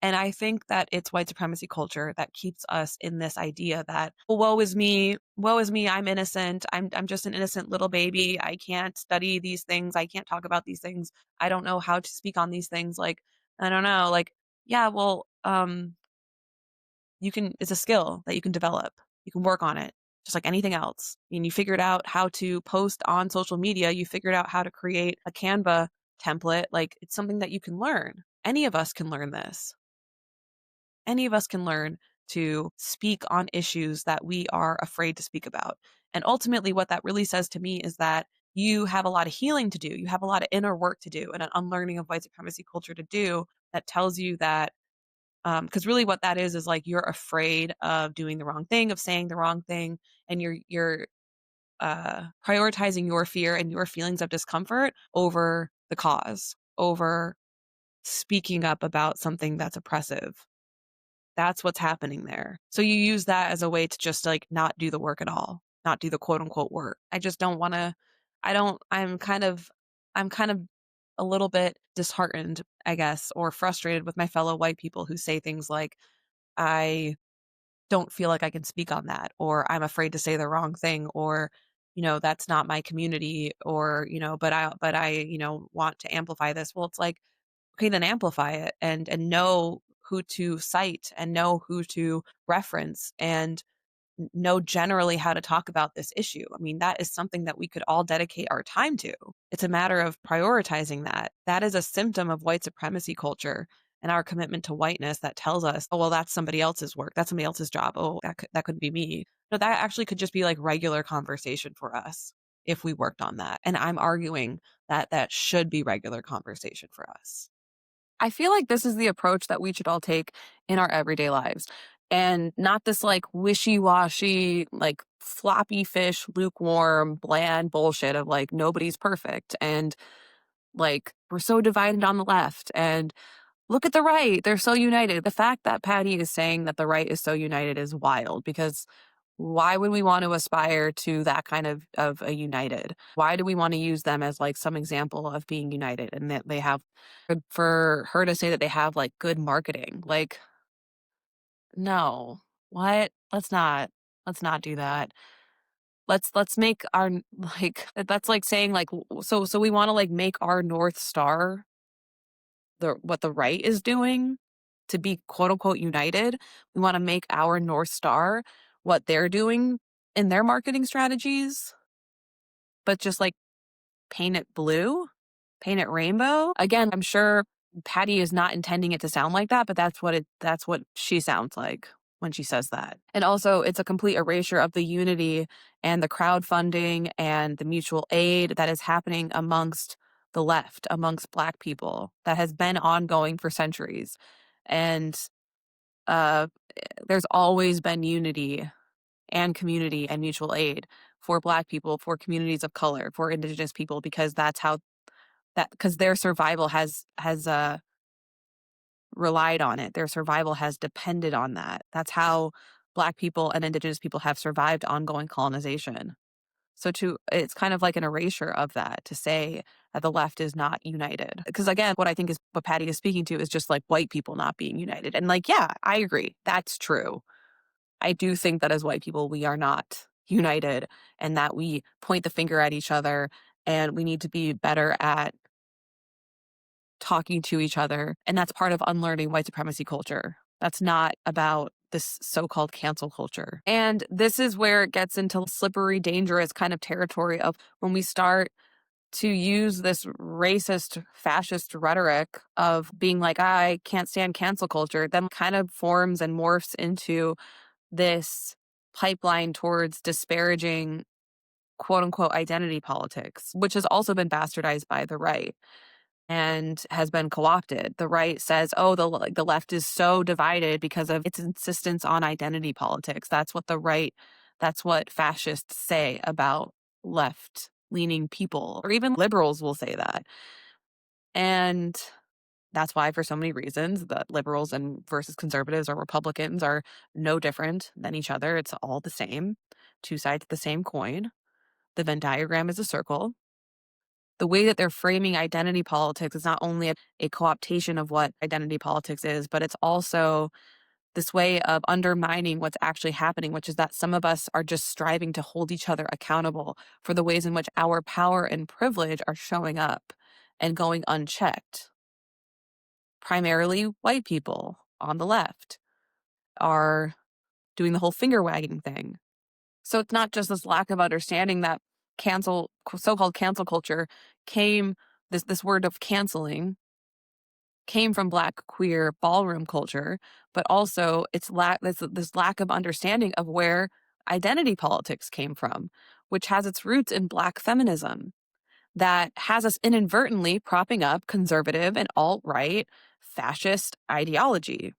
And I think that it's white supremacy culture that keeps us in this idea that, well, woe is me, I'm innocent, I'm just an innocent little baby, I can't study these things, I can't talk about these things, I don't know how to speak on these things, like, I don't know, like, yeah, well, it's a skill that you can develop, you can work on it, just like anything else. I mean, you figured out how to post on social media, you figured out how to create a Canva template, like, it's something that you can learn. Any of us can learn this. Any of us can learn to speak on issues that we are afraid to speak about. And ultimately, what that really says to me is that you have a lot of healing to do. You have a lot of inner work to do and an unlearning of white supremacy culture to do that tells you that, because really what that is like you're afraid of doing the wrong thing, of saying the wrong thing, and you're prioritizing your fear and your feelings of discomfort over the cause, over speaking up about something that's oppressive. That's what's happening there. So you use that as a way to just like not do the work at all, not do the quote unquote work. I just don't want to, I'm kind of a little bit disheartened, I guess, or frustrated with my fellow white people who say things like, I don't feel like I can speak on that, or I'm afraid to say the wrong thing, or, that's not my community, or, but I, want to amplify this. Well, it's like, okay, then amplify it and know who to cite and know who to reference and know generally how to talk about this issue. I mean, that is something that we could all dedicate our time to. It's a matter of prioritizing that. That is a symptom of white supremacy culture and our commitment to whiteness that tells us, oh, well, that's somebody else's work. That's somebody else's job. Oh, that couldn't be me. No, that actually could just be like regular conversation for us. if we worked on that. And I'm arguing that that should be regular conversation for us. I feel like this is the approach that we should all take in our everyday lives, and not this like wishy-washy, like floppy fish, lukewarm, bland bullshit of like nobody's perfect and like we're so divided on the left and look at the right, they're so united. The fact that Pattie is saying that the right is so united is wild, because why would we want to aspire to that kind of a united? Why do we want to use them as like some example of being united, and that they have, for her to say that they have like good marketing? Like, no. What? Let's not do that. Let's make our like that's like saying like so we want to like make our North Star what the right is doing to be quote unquote united. We want to make our North Star what they're doing in their marketing strategies, but just like paint it blue, paint it rainbow. Again, I'm sure Pattie is not intending it to sound like that, but that's what she sounds like when she says that. And also, it's a complete erasure of the unity and the crowdfunding and the mutual aid that is happening amongst the left, amongst Black people, that has been ongoing for centuries. And uh, there's always been unity and community and mutual aid for Black people, for communities of color, for Indigenous people, because because their survival has relied on it. Their survival has depended on that. That's how Black people and Indigenous people have survived ongoing colonization. So it's kind of like an erasure of that to say that the left is not united. Because again, what I think is what Pattie is speaking to is just like white people not being united. And like, yeah, I agree. That's true. I do think that as white people, we are not united, and that we point the finger at each other, and we need to be better at talking to each other. And that's part of unlearning white supremacy culture. That's not about this so-called cancel culture. And this is where it gets into slippery, dangerous kind of territory of when we start to use this racist, fascist rhetoric of being like, I can't stand cancel culture, then kind of forms and morphs into this pipeline towards disparaging quote unquote identity politics, which has also been bastardized by the right and has been co-opted. The right says, oh, the left is so divided because of its insistence on identity politics. That's what fascists say about left leaning people, or even liberals will say that. And that's why, for so many reasons, that liberals and versus conservatives or Republicans are no different than each other. It's all the same, two sides of the same coin. The Venn diagram is a circle. The way that they're framing identity politics is not only a co-optation of what identity politics is, but it's also this way of undermining what's actually happening, which is that some of us are just striving to hold each other accountable for the ways in which our power and privilege are showing up and going unchecked. Primarily white people on the left are doing the whole finger wagging thing. So it's not just this lack of understanding that so-called cancel culture came, this word of canceling came from Black queer ballroom culture, but also it's this lack of understanding of where identity politics came from, which has its roots in Black feminism that has us inadvertently propping up conservative and alt-right fascist ideology.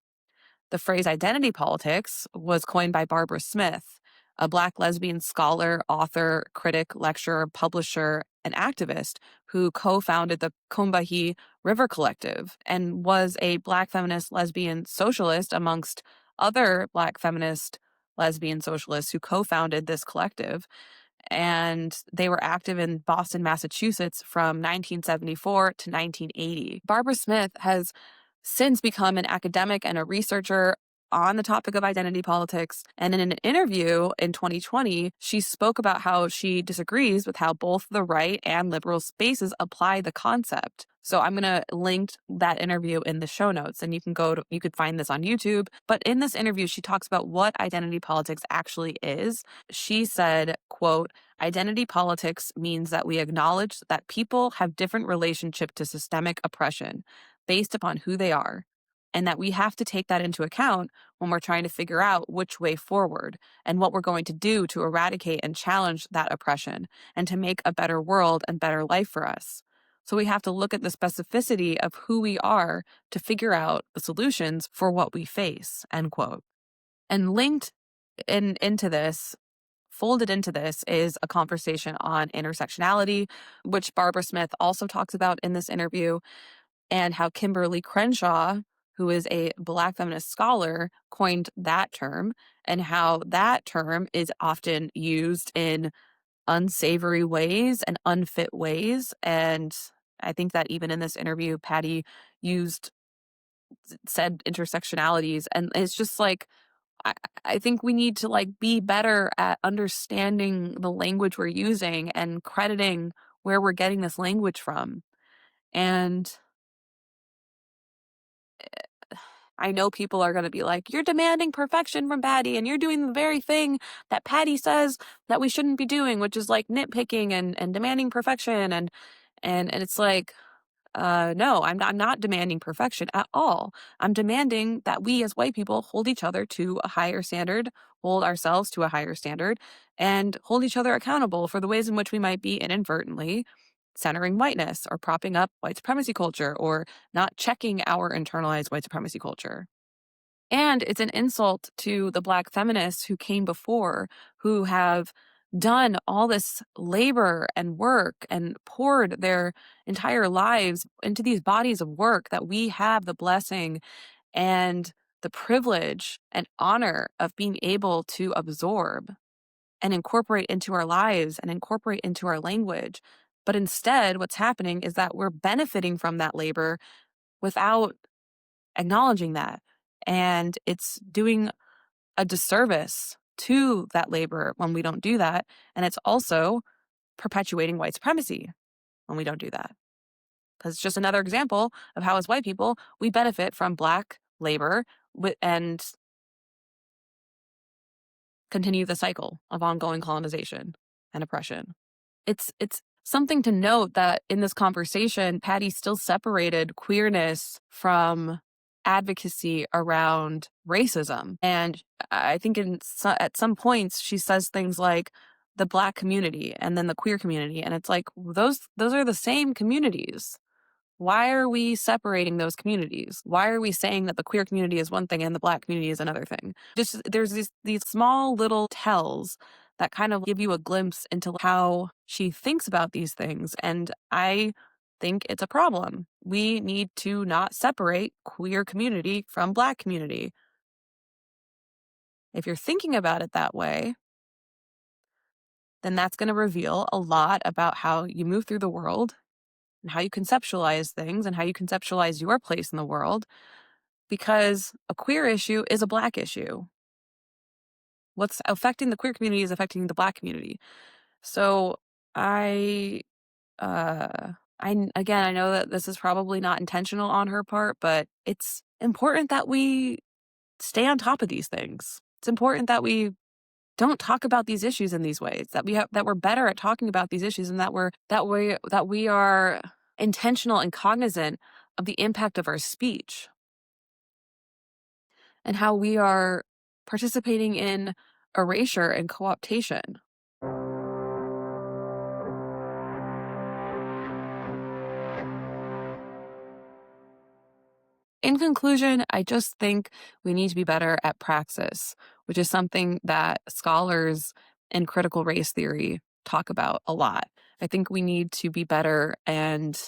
The phrase identity politics was coined by Barbara Smith, a Black lesbian scholar, author, critic, lecturer, publisher, and activist who co-founded the Combahee River Collective and was a Black feminist lesbian socialist amongst other Black feminist lesbian socialists who co-founded this collective. And they were active in Boston, Massachusetts from 1974 to 1980. Barbara Smith has since become an academic and a researcher on the topic of identity politics. And in an interview in 2020, she spoke about how she disagrees with how both the right and liberal spaces apply the concept. So I'm going to link that interview in the show notes, and you could find this on YouTube. But in this interview, she talks about what identity politics actually is. She said, quote, identity politics means that we acknowledge that people have different relationship to systemic oppression based upon who they are, and that we have to take that into account when we're trying to figure out which way forward and what we're going to do to eradicate and challenge that oppression and to make a better world and better life for us. So we have to look at the specificity of who we are to figure out the solutions for what we face, end quote. And linked into this, folded into this, is a conversation on intersectionality, which Barbara Smith also talks about in this interview, and how Kimberly Crenshaw, who is a Black feminist scholar, coined that term, and how that term is often used in unsavory ways and unfit ways. And I think that even in this interview, Pattie said intersectionalities, and it's just like, I think we need to like be better at understanding the language we're using and crediting where we're getting this language from. And I know people are going to be like, you're demanding perfection from Pattie, and you're doing the very thing that Pattie says that we shouldn't be doing, which is like nitpicking and demanding perfection. And it's like, no, I'm not demanding perfection at all. I'm demanding that we as white people hold each other to a higher standard, hold ourselves to a higher standard, and hold each other accountable for the ways in which we might be inadvertently centering whiteness or propping up white supremacy culture or not checking our internalized white supremacy culture. And it's an insult to the Black feminists who came before, who have done all this labor and work and poured their entire lives into these bodies of work that we have the blessing and the privilege and honor of being able to absorb and incorporate into our lives and incorporate into our language. But instead, what's happening is that we're benefiting from that labor without acknowledging that. And it's doing a disservice to that labor when we don't do that. And it's also perpetuating white supremacy when we don't do that. Because it's just another example of how, as white people, we benefit from Black labor and continue the cycle of ongoing colonization and oppression. It's something to note that in this conversation, Pattie still separated queerness from advocacy around racism. And I think at some points she says things like the Black community and then the queer community. And it's like, those are the same communities. Why are we separating those communities? Why are we saying that the queer community is one thing and the Black community is another thing? Just there's these small little tells that kind of give you a glimpse into how she thinks about these things. And I think it's a problem. We need to not separate queer community from Black community. If you're thinking about it that way, then that's going to reveal a lot about how you move through the world and how you conceptualize things and how you conceptualize your place in the world, because a queer issue is a Black issue. What's affecting the queer community is affecting the Black community. So I know that this is probably not intentional on her part, but it's important that we stay on top of these things. It's important that we don't talk about these issues in these ways, that we're better at talking about these issues, and that we are intentional and cognizant of the impact of our speech and how we are participating in erasure and co-optation. In conclusion, I just think we need to be better at praxis, which is something that scholars in critical race theory talk about a lot. I think we need to be better and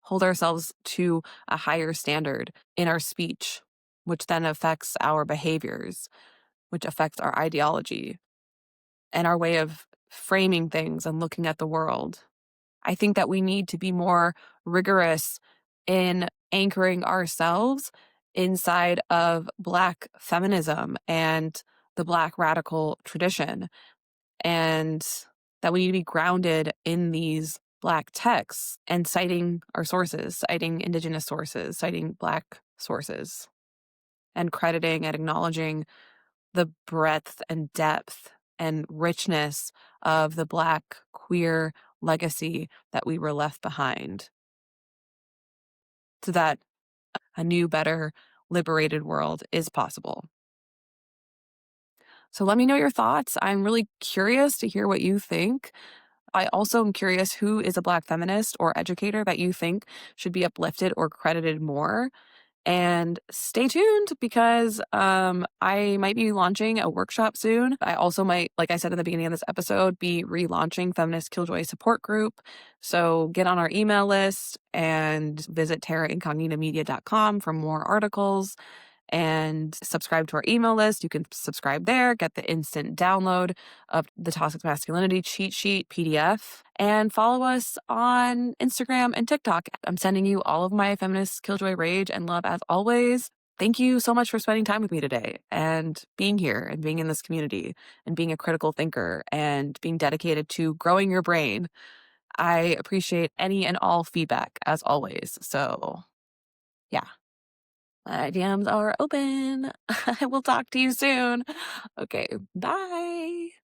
hold ourselves to a higher standard in our speech, which then affects our behaviors, which affects our ideology and our way of framing things and looking at the world. I think that we need to be more rigorous in anchoring ourselves inside of Black feminism and the Black radical tradition, and that we need to be grounded in these Black texts and citing our sources, citing Indigenous sources, citing Black sources, and crediting and acknowledging the breadth and depth and richness of the Black queer legacy that we were left behind, so that a new, better liberated world is possible. So let me know your thoughts. I'm really curious to hear what you think. I also am curious who is a Black feminist or educator that you think should be uplifted or credited more. And stay tuned because I might be launching a workshop soon. I also might, like I said at the beginning of this episode, be relaunching Feminist Killjoy Support Group. So get on our email list and visit terraincognitamedia.com for more articles and subscribe to our email list. You can subscribe there, get the instant download of the Toxic Masculinity cheat sheet PDF, and follow us on Instagram and TikTok. I'm sending you all of my feminist killjoy rage and love as always. Thank you so much for spending time with me today and being here and being in this community and being a critical thinker and being dedicated to growing your brain. I appreciate any and all feedback as always. So, yeah. My DMs are open. I will talk to you soon. Okay, bye.